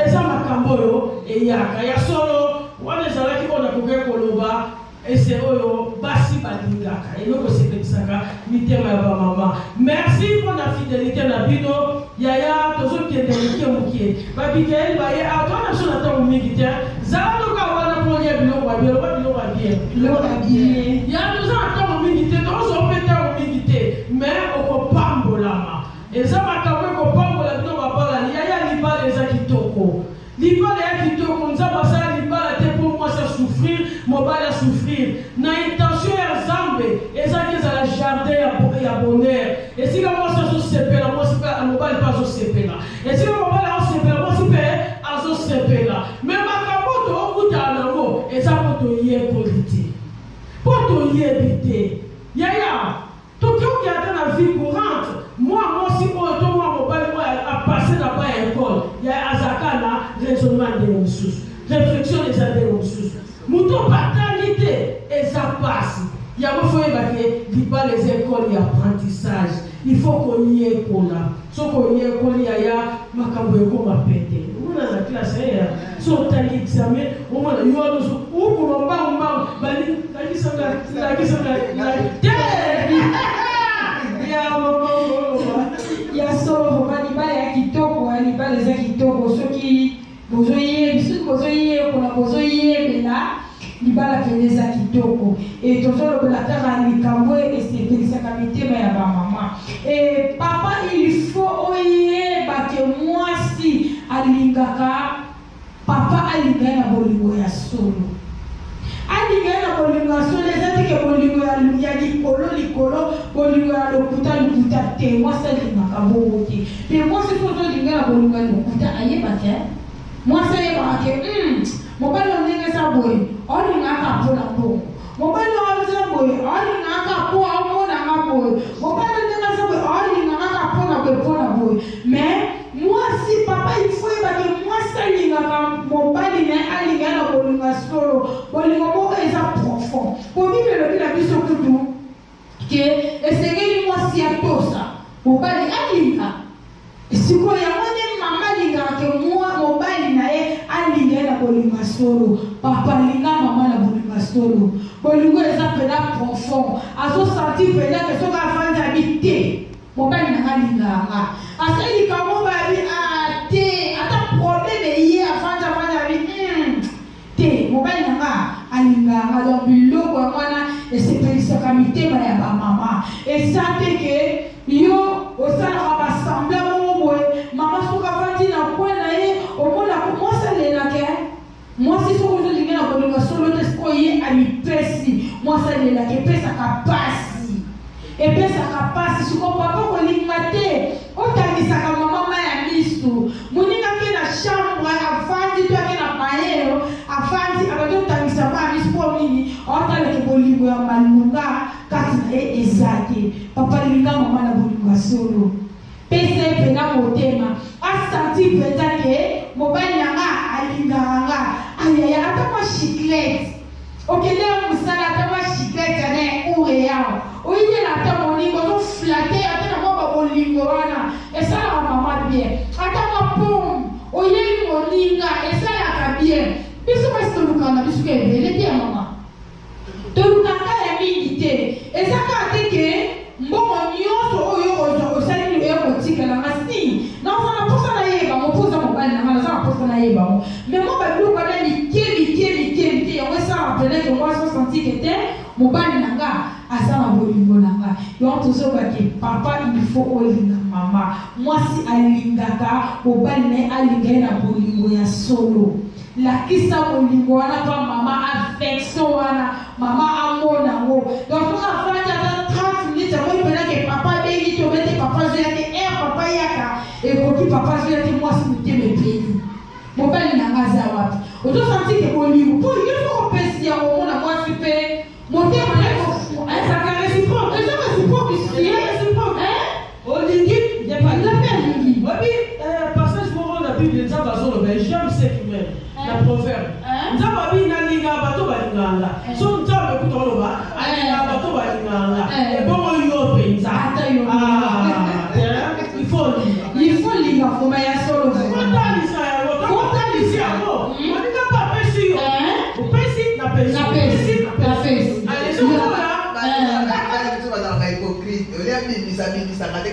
eza makambo yo eyaka ya solo wana zalaki bona kokeko loba ese oyo basi balingaka eloko sepekisaka mitema ya bamama. Merci pour la fidélité na bino yaya tozokende mukie Abigail baye atona so na tango mingi te zalo ka wana ponya biloko ba bien ya nous attendons mingi te tozo peta mingi te mais okopambolama eza makambo ekopambola bino babala yaya libala eza kitoko libala ya kitoko nzamba sala libala te pour moi ça souffrir mobile souffrir na intention ya zambe ezaki za la jardin ya bonheur et si la moi ça se sepela moi c'est pas mobile pas se sepela et si le mobile a sepela moi c'est pas azo sepela mais makamoto okuta nango eza poto ye politique poto ye bité yaya to qui a dans la vie courante moi si auto moi mobile moi a passé là-bas à l'école il y a azakana raisonnement des ressources réflexion des ressources Mouton paternité et ça passe. Il y a les écoles et apprentissage. Il faut qu'on y ait pour là. Si on y est pour y a makambo ma pété. On a la classe si on t'a examen, on a eu un autre ou pour il y a solo ya kitoko, les kitoko ceux qui bozoye bisu bozoye kona bozoye bela libala pendeza kitoko et tozolo la terre likambo et c'est pelisa mitema ya ba maman et papa il faut oye ba que moi si alingaka papa alinga na bolingo ya solo alinga na bolingo ya solo ezati ke bolingo ya likolo bolingo ya lokuta te moi ça lingaka bote mais moi si faut linga na bolingo ya lokuta ayeba ke moi c'est pas que mobile on est ça boy on n'a pas pour la peau mobile on est ça boy on n'a pas pour on n'a pas pour mobile on est ça boy on n'a pas pour la boy mais moi si papa il faut que moi ça linga mobile n'est alinga na bolinga solo bolinga mo est profond pour vivre le la vie sur tout que essayer moi si à tout ça mobile alinga siko ya mone mama linga ke moi mobile na ye alinga na bolinga solo papa linga mama na bolinga solo bolingo eza pena profond azo sentir pena que so ka fanya habiter mobile na linga asali kamo ba bi ate ata problème ye afanya te mobile na alinga donc biloko wana et c'est pelisa mitema ya ba mama et ça te que yo osala ba semblant maman soka fati na kwa na ye omona comment ça les na ke moi si so ko linga na bolinga solo te ko ye ami pesi moi ça les na ke pesa kapasi e pesa kapasi suko papa ko linga te o tangisa ka mama ya misu muninga ke na chambre afandi to ke na paero afandi abato tangisa ma misu po mini o tale ke bolingo ya malunga solo. Pese pena motema. Asati peta ke mobali nanga alinganga. Ayaya ata ma chiclette. Okele musala ata ma chiclette ane ureya. Oye la ta moningo to flatter ata na mo bolingo wana. Esa la mama bien. Ata ma pomme. Oye moninga esa la ka bien. Biso ba stolukana biso ke bele bien mama. Tolukanga ya mingi esa ka teke mbongo nyonso oyo osali ni eko tikala masini na osana posa na yeba mopoza mobali na mala sana posa na yeba mo mais mo ba biloko na mike yango esa rappele que moi so senti que te mobali nanga asana bolingo nanga yo tozoba ke papa il faut olinga mama mwasi alingaka mobali ne alinga na bolingo ya solo la kisa bolingo wana pa mama affection wana mama amona ngo donc on a fait 30 minutes avant il fallait que papa béni to mette papa zoyate papa yaka et koki papa zoyate moi si mute me pays mobali na ngaza wapi oto senti que bolingo pour il faut penser ya mona moi super monter maleko ça ka réciproque c'est réciproque olingi de pas la peine oui passage pour la Bible ça va sur le j'aime ce qui m'aime la proverbe nzamba bi na linga bato balinganga so nzamba kutoloba alinga bato balinganga e bongo yo penza il faut linga foma ya solo kontalisa yango moninga pa pesi yo pesi na pesi allez so là hypocrite ole abimisa ngate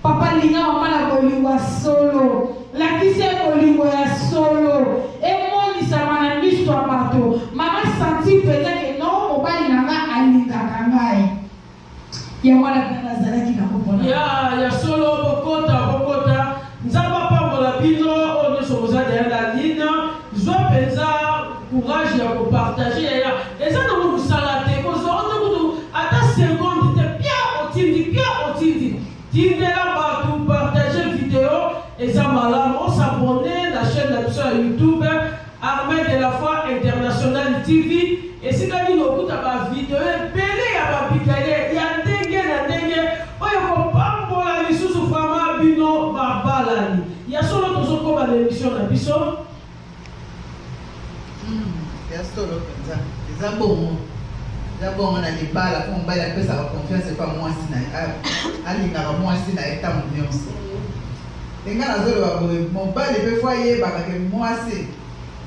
papa linga mama na bolingo solo la kise bolingo ya solo et mon isama na misto abato mama senti peut-être que non mobali nanga alinga kangai ya wala kana zalaki na kopona ya solo bokota nzamba pambola bino on se posa derrière la ligne zo penza courage ya ko partager ya eza na mo salate ko zo on ata seconde te bien otindi tindela batu partager vidéo et ça malade on s'abonner la chaîne de sur YouTube Armée de la foi internationale TV et c'est quand nous écoute ba vidéo belé ya ba bikaye ya ndenge oyo ko pambola lisusu fama bino babalani ya solo tozoko ba l'émission na biso ya solo penza ezabongo d'abord on a des balles on va la ça va confiance c'est pas moi si na alinga moi si na eta nyonso enga na zolo ba mon balle be foyer ba ka moi si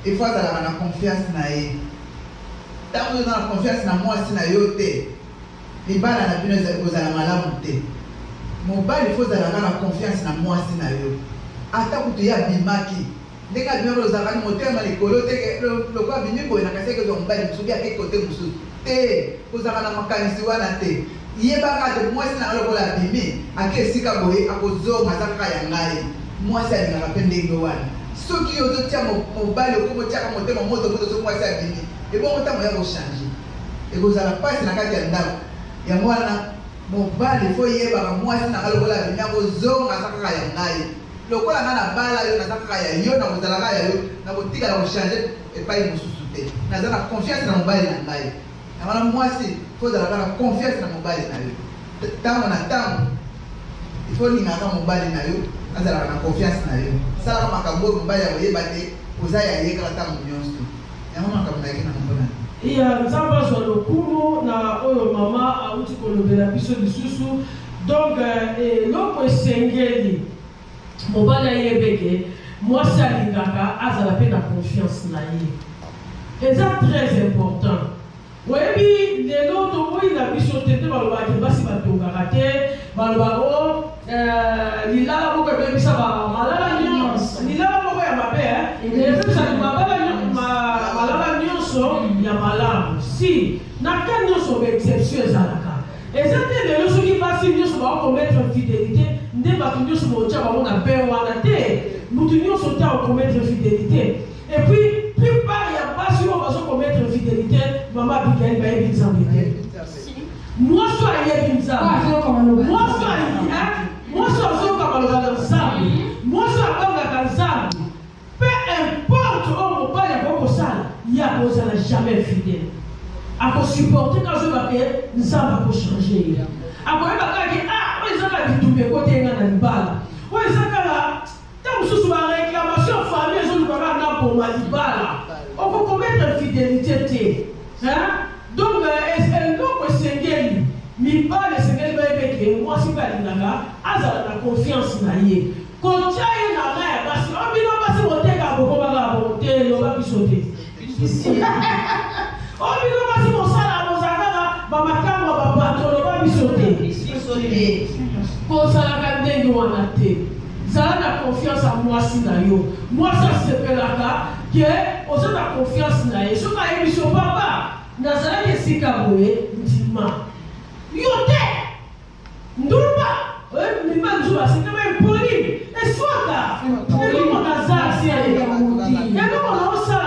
il faut avoir la confiance na ye tant que na confiance na moi si na yo te les balles na bino za la malamu te mon balle il faut avoir la confiance na moi si na yo ata kutu ya bimaki ndeka bino lo za ka motema likolo te lo kwa bini ko na kaseke zo mbali musubi ake kote musubi te kozaka na makanisi wana te yebaka te mwasi na lokola bimi ake esika boye akozonga aza kaka ya ngai mwasi alingaka mpe ndenge wana soki ozotia mobali okomotiaka motema moto moto so mwasi abimi ebongo ntango ya kochange ekozala mpasi na kati ya ndako yango wana mobali fo yebaka mwasi na lokola bimi akozonga aza kaka ya ngai lokola nga na bala yo naza kaka ya yo nakozalaka ya yo nakotika na kochange epai mosusu te naza na confiance na mobali na ngai na mwasi faut avoir la confiance na mobali na yo tango na tango il faut lingaka mobali na yo azala na confiance na yo sala makambo mobali ya oyeba te oza ya ye kala tango nyonso yango makambo na ye na mbona ya nzamba zwa lokumu na oyo mama auti kolobela biso lisusu. Donc eloko esengeli mobali ayebeke mwasi alingaka azala mpe na confiance na ye. Eza très important. Oyebi lelo tokoyi na biso te te balobaki basi batongaka te balobaka o lilala moko ebebisa malala nyonso lilala moko ya mabe ebebisa malala nyonso ya malamu si na ka nyonso baexception ezalaka eza te lelo soki basi nyonso bakomettre fidélité nde bato nyonso botya bango na be wana te mutu nyonso te akomettre fidélité et puis plupart ya basi oyo bazokomettre fidélité mama Abigail bayebi nzambe te mwasi ayebi nzambe mwasi azoyoka maloba na nzambe mwasi abangaka nzambe peu importe oyo mobali akokosala ye akozala jamais fidèle akosupporte kazoyoka ke nzambe akochange ye akoyeba kaki oyo ezaka bitumba ekotenga na libala oyo ezakala ntango mosusu baréclamation famille ezolukaka na boma libala okokomettre fidélité te donc eloko esengeli mibali esengeli bayebeke mwasi mpe alingaka azala na confiance na ye kotia ye na ma ya basi obino basi boteka bokomaka bote loba biso te obino basi mosala bozalaka bamakambo babato loba biso te kozalaka ndenge wana te zala na confiance a mwasi na yo mwasi asepelaka ke oza na confiance na ye soki ayebi so papa nazalaki esika boye ndima yo te ndumba mima nzuba asekama empoli eswaka eloko nazasi eloko na osala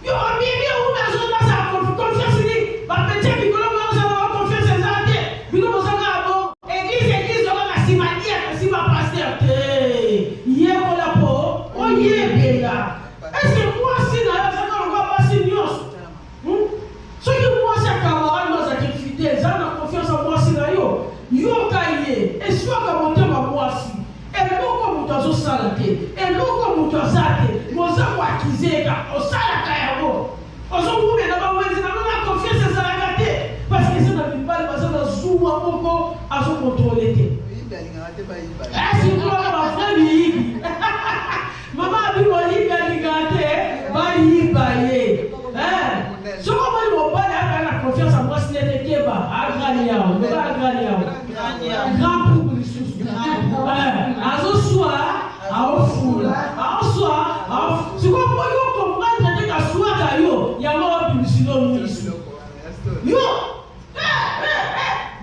yo omiemi ouna azonasa confiance ni bapetia bikolo baozala ba confiance eza te bino bozanga abo église oka na nsima dia na nsima paster te yekola po oyebela eske mwasi na yo azaka lokwa basi nyonso soki mwasi akamara nozaki fidèle ezala na confiance a mwasi na yo yoka ye eswaka motema mwasi eloko moto azosala te eloko moto aza te moza koakizeka osalaka yango ozomumela bawenzi nango na confiance ezalaka te parce que eza na mibali baza na zuwa moko azokontrole te sikoloka bafrai biyibi mama abiko yibi alingaka te bayiba ye soko moni mobali aka na confiance a mwasi nete keba agrani yawo loba agrani yawo grand pouple lisusu azoswa aofula aoswa sikoyo okomprendre te kaswaka yo yango obimisilo miso yo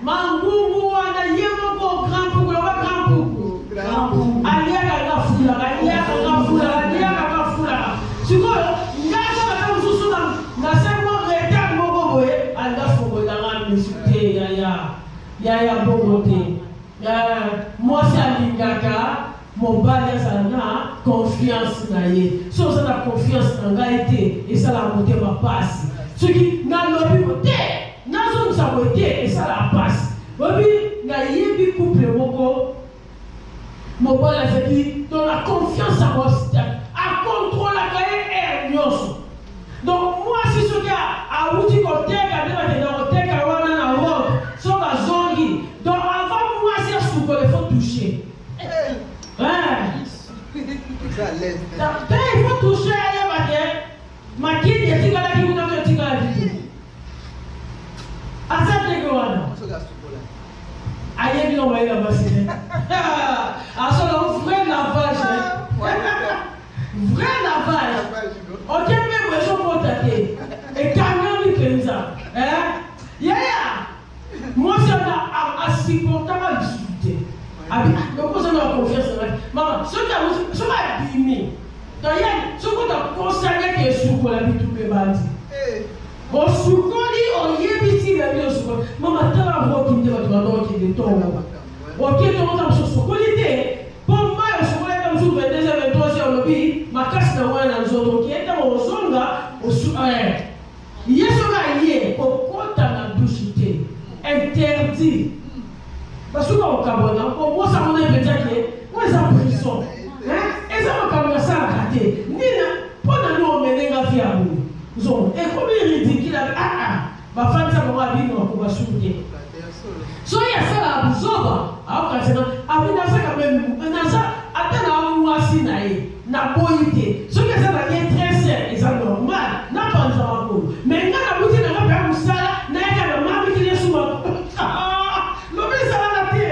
mangungu wana ye moko grand pouple loba grand pouple aliaka nga fulaka sikoyo ngasaka mosusu na semo retard moko boye alingafongolanga misu te yaya bongo te mwasi alingaka mobali azala na confiance na ye so oza na confiance na ngai te esala motema pasi soki nalobi mo te nazongisa mo te esala pasi obi nayebi couple moko mobali azali dans la confiance a mwasi te akontrolaka ye nyonso donc mwasi soki awuti koteka nde bakenda koteka wana na robe so bazongi donc avant mwasi asukole faut toucher il faut toucher ayebake makini etingalaki kuna ko etingalaki asa ndenge wana ayebi no wayela basi asolo vrai lavage vrai lavage okembe bwezokota te ekangami mpenza yaya mwasi ana asupportaka lisusu te okoza na confiance na mama soki abimi toyani soki otakonsangaki esukola bitumba ebandi osukoli oyebisi bebi osukoli mama tala roki nde bato bazokokende ntongo okende tongo mosu osukoli te mpo mai osukoli ata mosusu 22 23 olobi makasi na wana na nzoto okende ozonga ye soki aye okota na dushe te interdit basuka okabona obosa mona ebenzaki oeza prison eza makambo yasalaka te nina mpo na ni omenenga fiabo bafandi sa bango abino bakoba suku te soki asala buzoba aokasena abinasaka meme naza ata na mwasi na ye na boyi te soki eza na ye trese eza normal napanza makolo me nga na buti nanga mpe ya mosala nayaka na mabikili esuma lobi ezalaka te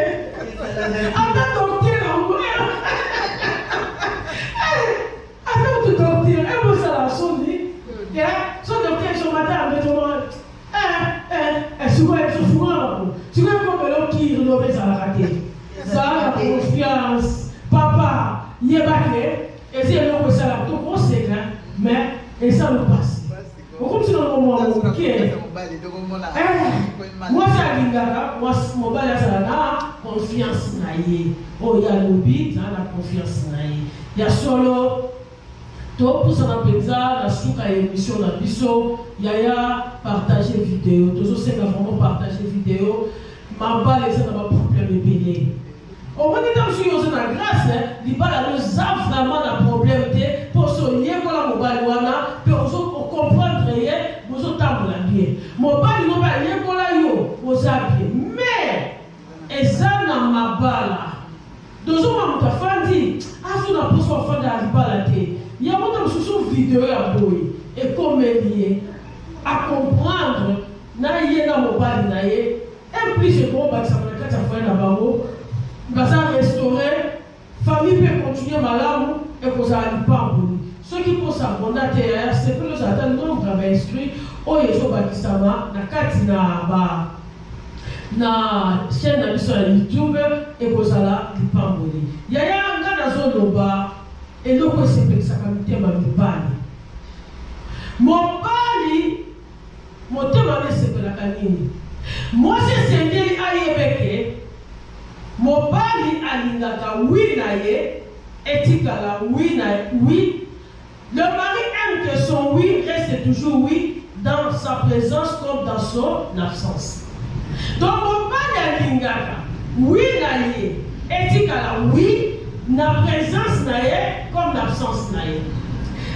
ata docteur yango ata motu docteur ebosala soni so docteur somata ambetoma sikoyo komelo kiri lobi ezalaka te zalaka confiance papa yebake ezi eloko esalaka tokoseka mais esala pasi okomsina komwa moke mwasi alingaka mobali azala na confiance na ye oyo alobi zala na confiance na ye ya solo topusana mpenza na suka ya émission na biso yaya partager vidéo tozosenga vraiment partager vidéo mabala eza na baproblème ebele omoni ntango soki oza na grâce libala oza vraiment na problème te mpo so oyekola mobali wana mpe ocomprendre ye bozotambola bien mobali nobe ayekola yo oza bien mais eza na mabala tozoma moto afandi azona mposo afanda ya libala te ya moto mosusu video ya boye ekomeli ye acomprendre na ye na mobali na ye implice ekobakisaka na kati ya foye na bango baza restauré famille mpe continue malamu ekozala lipamboli soki mposa bonda te yaya sepele ozala ata nombre ya bainstruit oyo ezobakisama na kati na chaîne na biso ya youtube ekozala lipamboli yaya nga nazoloba eloko esepekisaka mitema mibali mobali motema nesepelaka nini mwasi esengeli ayebeke mobali alingaka wi na ye etikala oui. Le mari aime que son oui reste toujours oui dans sa présence comme dans son absence. Donc mobali alingaka oui na ye etikala oui na présence na ye comme l'absence na ye.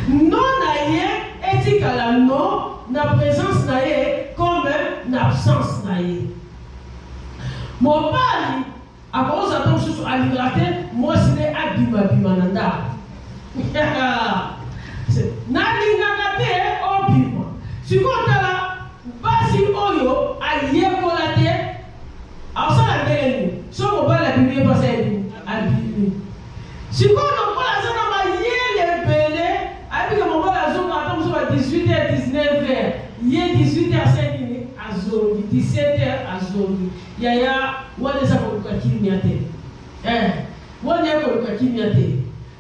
Non na ye etikala non na présence na ye comme l'absence na ye. Mobali akoza to susu alingaka te mwasi ne abimabima na ndako nalingaka te obima sikotala basi oyo ayekola te asala ndenge so mobali abimi ye pasi abimi sikoyo mobali aza na mayele ebele ayebika mobali azonga ata mosu ba 18h 19h ye 18h asengini azongi 17h azongi yaya wana eza koluka kimia te wana ya koluka kimia te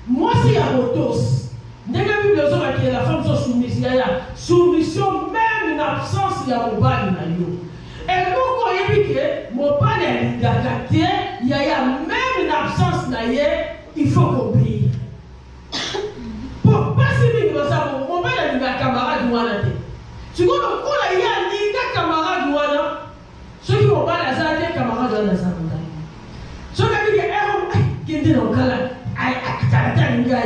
mwasi ya botosi ndenge bible ezobaki la femme so soumise yaya soumission même na absence ya mobali na yo eloko oyebi ke mobali alingaka te yaya même na absence na ye il faut qu'obéir po pasi mingi baza mobali alingaka camarade wana te sikoyo lokola ye alinga camarade wana soki mobali aza te camarade wana aza mondani soki abike kende na okala atalata alinga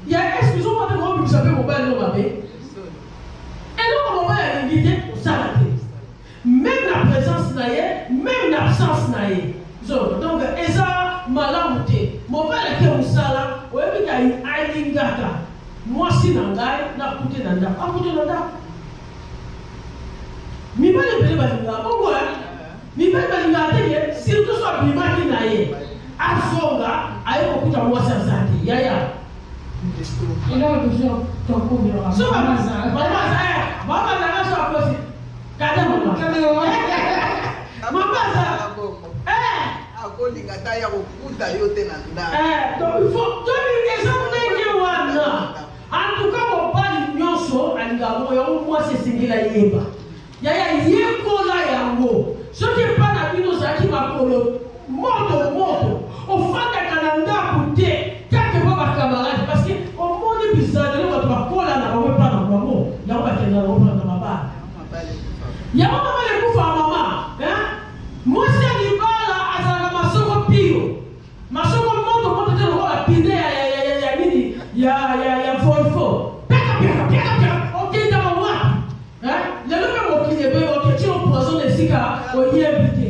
ya excuse moi de gros bimisa mpe mobali no mabe eloko mobali alingi te osala te même na présence na ye même na absence na ye donc eza malamu te mobali ake mosala oyebi ka alingaka mwasi na ngai nakute na ndako akute na ndako mibali ebele balingaka bongo mibali balingaka te ye surtout so abimaki na ye azonga aye kokuta mwasi aza te yaya so mama zanga so akosi kada mama akolinga ta ya kokuta yo te na ndako donc il faut eza ndenge wana en tout cas mobali nyonso alingaka bongo yango mwasi esengela yeba yaya yekola yango soki epa na bino ozalaki makolo moto ofandaka na ndako te kake po bakamarade parce que omoni bizalelo bato bakola na bango epa na bango yango bakenda na bango na mabala yango mama lekufa ya mama mwasi ya libala azalaka masoko pio masoko moto te lokola pine ya nini ya volfo peka okendaka wapi lelo mpe mokili ebe oketi o poison esika oyebi te.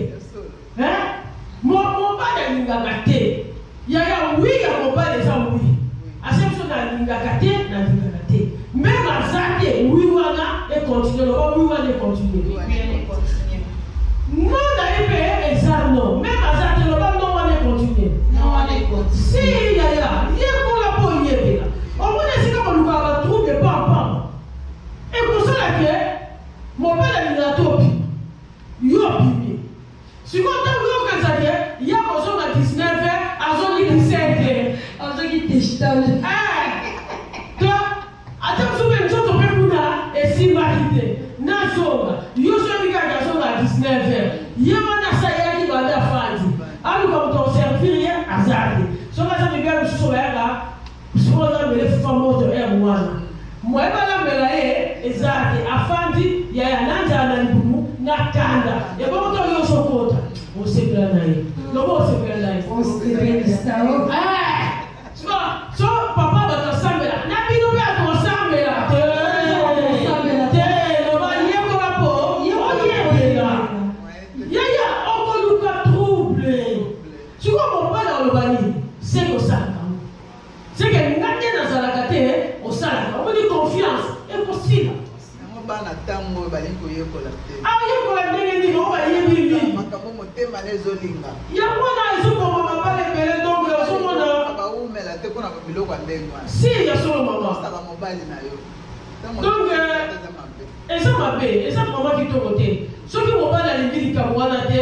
Mobali alingaka te. Yaya oui ya mobali eza oui. Ase biso nalingaka te nalingaka te. Même aza te oui wana econtinue loba oui wana econtinue. Non nayebi eza non. Même aza te loba non wana econtinue. Si yaya yekola mpo oyebela omona esika koluka batrouble pampam ekosala ke mobali alingaka te obima yo obimi sikoyo ntango yokanisa ke ya kozonga 19 azongi 17 azongi testage to ata mosupe nzoto mpe kuna esimbaki te nazonga yo soki kaka azonga 19 ye wana asayaki banda afandi aluka moto oservir ye aza te soki aza mibia mosusu bayaka soki aza mele fufa moto wana moyeba lambela ye eza te afandi yaya nanzala na libumu na kanda ebongo to yo sokota osepela na ye lobo osepela na ye so papa batosambela na bino mpe atosambela te loba yekola po oyebela yaya okoluka trouble sikoyo mobali oloba nini seke osalaka seke ngande nazalaka te osalaka omoni confiance ekosila bana ntango balingi koyekola te ayekola ndenge nini o bayebi nini makambo motema na ezolinga yango na ezokoma mabala ebele donc ozomona baumela te mpona biloko ya ndenge wana si ya solo mama osala mobali na yo donc eza mabe eza mama kitoko te soki mobali alingi likambo wana te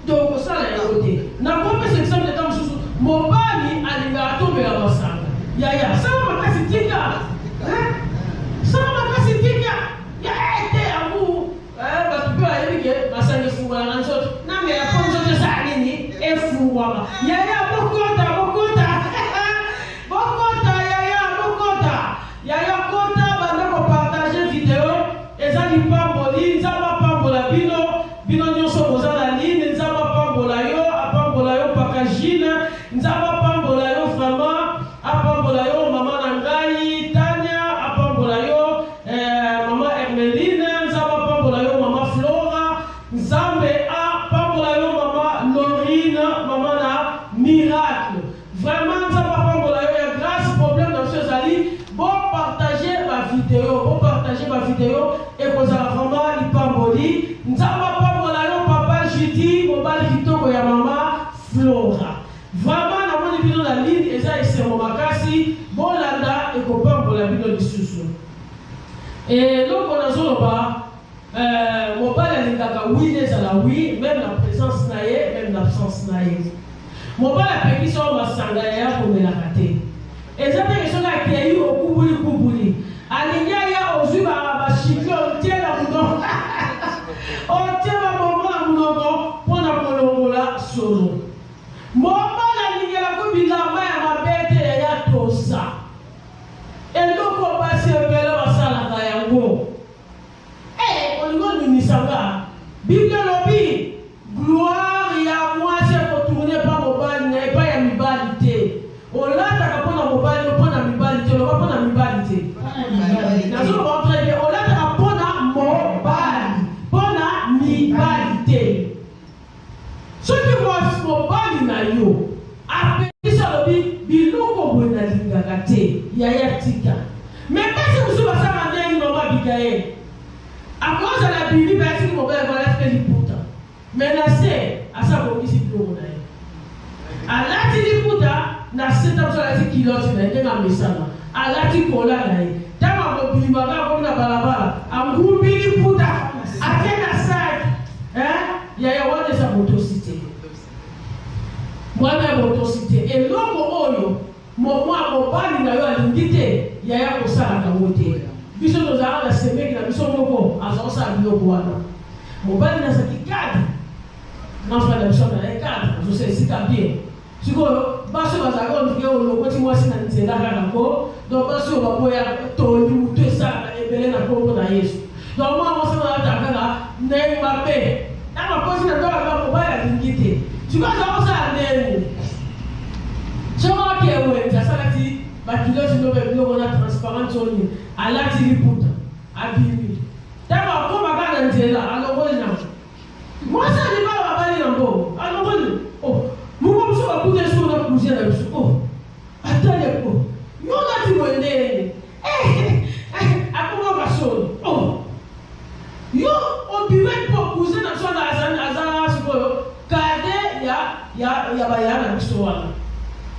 donc osala yango te nakopesa exemple eta mosusu mobali alingaka tobela masanga yaya sala makasi tika sala makasi tika ya ete yango bato mpe bayebi ke masanga efungwala na nzoto namela mpo nzoto ezala nini efungwama yaya bokota yaya kota banda kopartage video eza lipamboli nzambe apambola bino nyonso boza na line nzambe apambola yo pakagine nzambe apambola yo vraiment apambola yo mama na ngai Tania apambola yo mama Ermeline nzambe apambola yo mama Flora nzambe apambola yo mama Lorine mama na Miracle vraiment nzambe apambola yo ya grâce problème na biso ezali partager ma vidéo et kozala vraiment lipamboli nzambe apambola yo papa Judy mobali kitoko ya mama Flora vraiment namoni bino na ligne eza esengo makasi bolanda ekopambola bino lisusu eloko nazoloba mobali alingaka wi ezala wi même la présence na ye même l'absence na ye mobali apekisa o masanga ya komelaka te eza te soki akei okubuli alingi aya ozwi bashiki otie na munoko otie bamomo na munoko mpona kolongola solo mobali alingelako bilamba ya mabe te yaya tosa eloko basi ebele basalaka yango olingo nimisanga bible elobi gloire ya mwasi ekotourne pa mobali na epai ya mibali te olataka mpona mobali mpona mibali te loba mpona mibali te nazoloba très bien olataka mpona mobali mpona mibali te soki mobali na yo apekisa lobi biloko boye nalingaka te yaya tika me mpasi mosusu basala ndenge mama Abigail akozala bibi bayasiki mobali balatike liputa me na se asabongisi biloko na ye alati liputa na seta mosu alati kiloti na ye ndenge amesana alati kola na ye ntango akobilimaka akomi na balabala angumbi liputa ake na saki yaya wana eza motosite mwana ya motosite eloko oyo mwa mobali na yo alingi te yaya kosalaka ngo te biso tozalaka na semeki na biso moko azakosala biloko wana mobali nazaki kadre nafana biso na ye kadre azosala esika bien sikoyo baso bazalaka ondike olokoti mwasi na nzela kaka ko donc baso oyo baboya toli mutu esalaka ebele na kombo na yesu donc mwa mwasi bazalaka kaka ndenge mabe na bakosi na ndolaka mobali alingi te sikoyo azakosala ndenge soki ewenza asalaki bakiloti ndobe biloko na transparence oni alati liputa abimi ntango akoma kaka na nzela alongoli na mwasi alibala babali na mbo alongoli mungu mso bakute so na kuzia na biso atale ko yo ngati mwendele akuma basoni yo obiwe po kuze na so na azana sikoyo kade ya bayana biso wana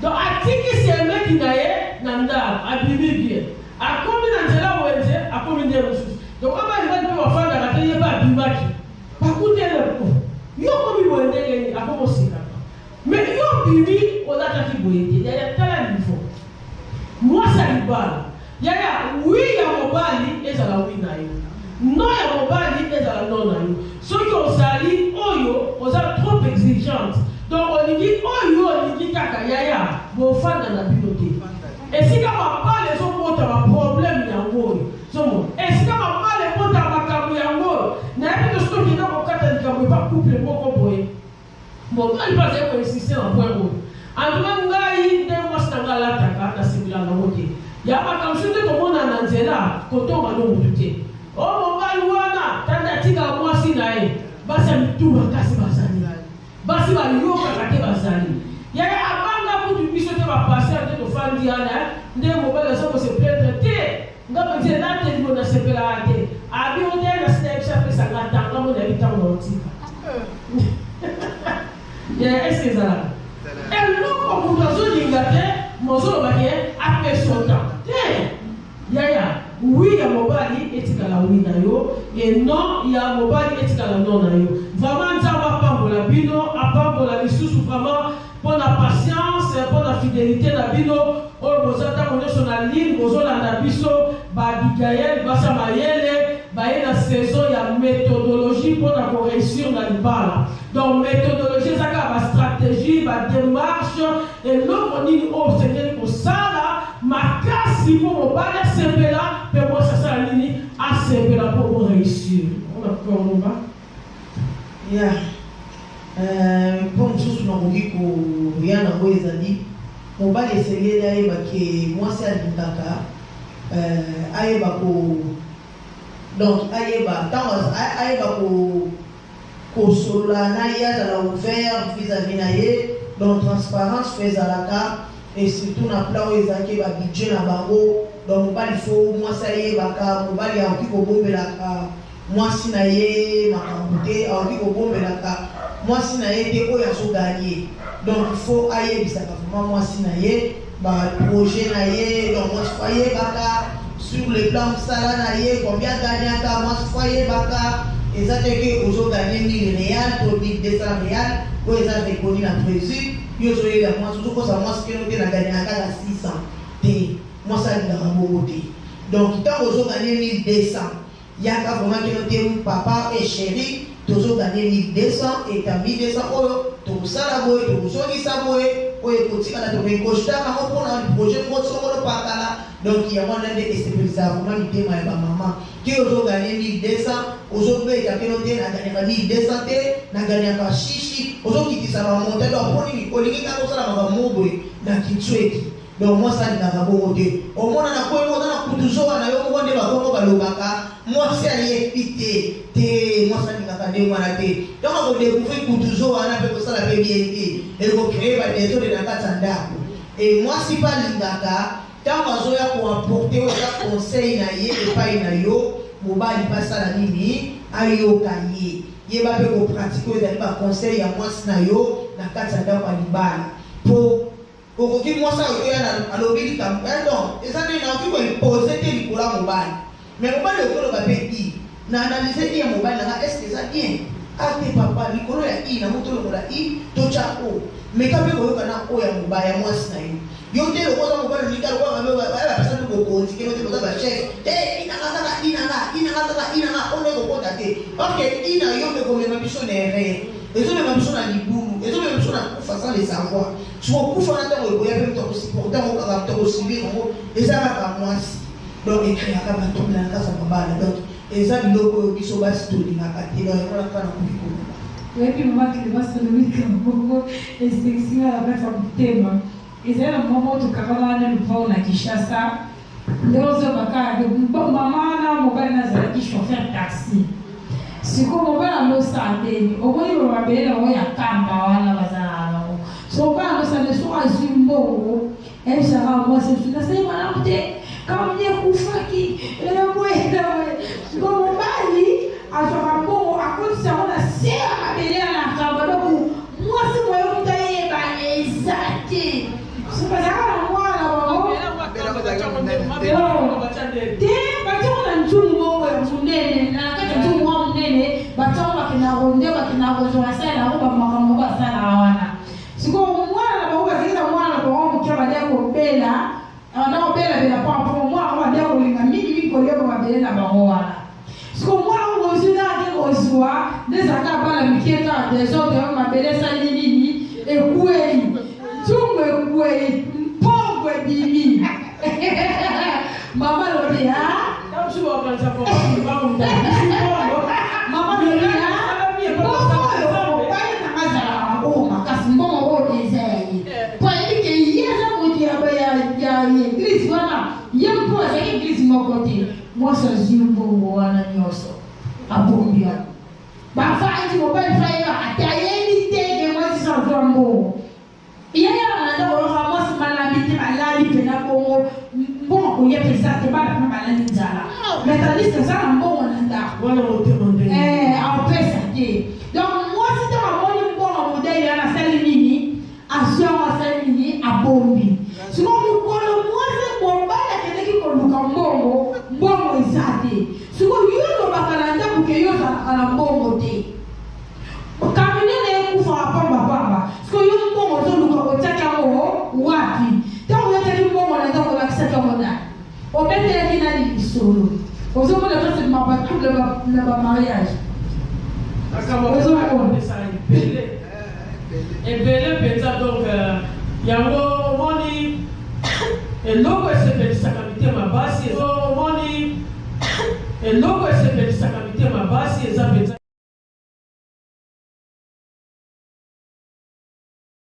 donc atiki semeki na ye na ndako abibi bien akomi na nzela wenze akomi nde mosusu donc aba libali mpe bafandaka te ye ba abimaki bakutele ko yo komi wendele akomosika mais yo bibi olataki boye te yaya tala niveau mwasi ya libala yaya wi ya mobali ezala wi na yo no ya mobali ezala no na yo soki ozali oyo oza trop exigeante donc olingi oyo olingi kaka yaya bofanda na bino te esika mabale ezokota baproblème yango oyo somo esika mabale ekota makambo yango oyo nayebi to soki okenda kokata likambo eba couple moko boye mobali mpe azali koinsiste na point oyo antuka ngai nde mwasi na ngai alataka nasepela nango te ya makambo so nde komona na nzela kotonga no motu te mobali wana tanda atika mwasi na ye basi ya mituma kasi bazali basi baliyokaka te bazali yaya abanga kutu biso te bapasser te tofandi yana nde mobali aza koseplaindre te nga mpenzi nate limo nasepelaka te abi ote nasina yebiso apesanga tanga mona yabi ntango na otika yaya eske ezalaka eloko moto azolinga te mozolobaki ye apesota te yaya oui ya mobali etikala oui na yo et non ya mobali etikala non na yo vraiment nzambe apambola bino apambola lisusu vraiment pour la patience pour la fidélité na bino oyo boza ntango nyonso na ligne bozolanda biso baabigayel basa mayele baye na saison ya méthodologie mpona koréussir na libala donc méthodologie ezaka bastratégie badémarche eloko nini oyo sengeli kosala makasi mpo mobali asepela mpe mwasi asala nini asepela mpo koréussir onakoba ya mpo mosusu nakoki koya nango ezali mobali esengeli ayebake mwasi alingaka ayeba ko donc ayeba ntango ayeba kosolola na ye azala ouvert vis-à-vis na ye donc transparence mpe ezalaka et surtout na plan oyo ezalaki babudget na bango donc mobali fo mwasi ayebaka mobali akoki kobombelaka mwasi na ye makambo te akoki kobombelaka mwasi na ye te oyo azoganye donc fo ayebisaka vraiment mwasi na ye baprojet na ye donc mwasi fo ayebaka sur le plan mosala na ye combien gagnaka mwasi fo ayebaka eza te ke ozoganye 1000 réal to 1200 réal oyo eza rekoni na présus yo ozoyeba mwasi ozokosa mwasi keno te naganyaka kaka 600 te mwasi alingaka bongo te donc ntango ozoganye 1200 yaka vraiment keno te papa et chéri tozoganye 1200 eta 1200 oyo tokosala boye tokosongisa boye oyo ekotikala tokoekositaka ngo mpona projet moko songolo pakala donc yango wana nde esepelisa vraiment mitema ya bamama ki ozoganye 1200 ozobeta keno te naganyaka 1200 te naganyaka shishi ozokitisa bamonte donc mpo nini olingi kaka osala makambo boye na kitweki donc mwasi alingaka bongo te omona na koyi oza na kutuzo wana yo moko nde bakongo balobaka mwasi ayebi te mwasi alingaka nde wana te donc akodécouvrir kutuzo wana mpe kosala mpe bien te ekocrée badesode na kati ya ndako e mwasi mpe alingaka ntango azoya koapporte oyo eza conseil na ye epai na yo mobali mpe asala nini ayoka ye yeba mpe kopratike oyo ezali baconseil ya mwasi na yo na kati ya ndako ya libala mpo okoki mwasi oyoya alobi likambo donc eza nini nakoki koimpose te likolo ya mobali mais mobali okoloba mpe i na analyse i ya mobali nanga estce eza bien ate papa likolo ya i nango tolokola i totya o meka mpe koyoka na oyo ya mobali ya mwasi na yo yo te lokoza mobali olinga lokoabapesa mpe bokonzi keno te koza bachef inanga ono ekokota te parceke ina yo mpe komema biso na erreur ezomema biso na libulu ezomema biso na kufa sans le savoir sokokufa na ntango eboya mpe moto akosiporta ngo kaka moto akosibir yango eza kaka mwasi donc ekreaka bato na kasa mabala donc eza biloko oyo biso basi tolingaka te donc yango nakaka na koki koloba oyebi mama kele basololika moko eseksio ya basa motema ezali na mama otokaka wana luvao na Kinshasa nde ozobaka mama na mobali nazalaki chauffeur taxi sikoyo mobala losandeni okoyiba babele bango ya kamba wana bazala bango so bana losande so azwi mbongo ezaka mwasi tunasema na mte kama mwenye kufaki mwenda sikoyo mobali azwaka mbongo akotisa ona sera babele na kamba donc mwasi moyo mutayeba ezate sipazaka na mwana bango te batoko na ntumu moko ya munene na kati ntumu mwa munene batoko bakina kozwa sala na kuba makambo basala wana siko mwana na bango bazikisa mwana na bango mukia badia kobela na kobela bela kwa mwana badia kolinga mingi koleba babele na bango wana siko mwana ngozina ake kozwa ndezaka bala mikeka desordre mabele sali nini ekueli ntumu ekueli mpongwe bibi mama loria mama loria makasi mbongo oyo eza ya ye po ayebike ye aza moto ya eglise wana ye mpo azali eglise moko te mwasi azwi mbongo wana nyonso abombi wana bafandi mobali fayeba ate ayebi teke mwasi sanzwa mbongo yeye ananda oloka mwasi malandi te malali pena bongo mbongo koyepesa te bana pena malandi nzala metaliste aza na mbongo na ndako apesa te donc mwasi te amoni mbongo modele wana asali nini asiango asali nini abombi siko mokolo mwasi mobali akendeki koluka mbongo eza te siko yo lobaka na ndako ke yo ozalaka na mbongo te kaminene ekufaka pambapamba siko yo mbongo ozoluka kotiaki yango wapi ntango yotiaki mbongo na ndako olakisaki yango nani obetelaki nani lisolo ozomona tose mabatrouble na bamariage ebele mpenza donc yango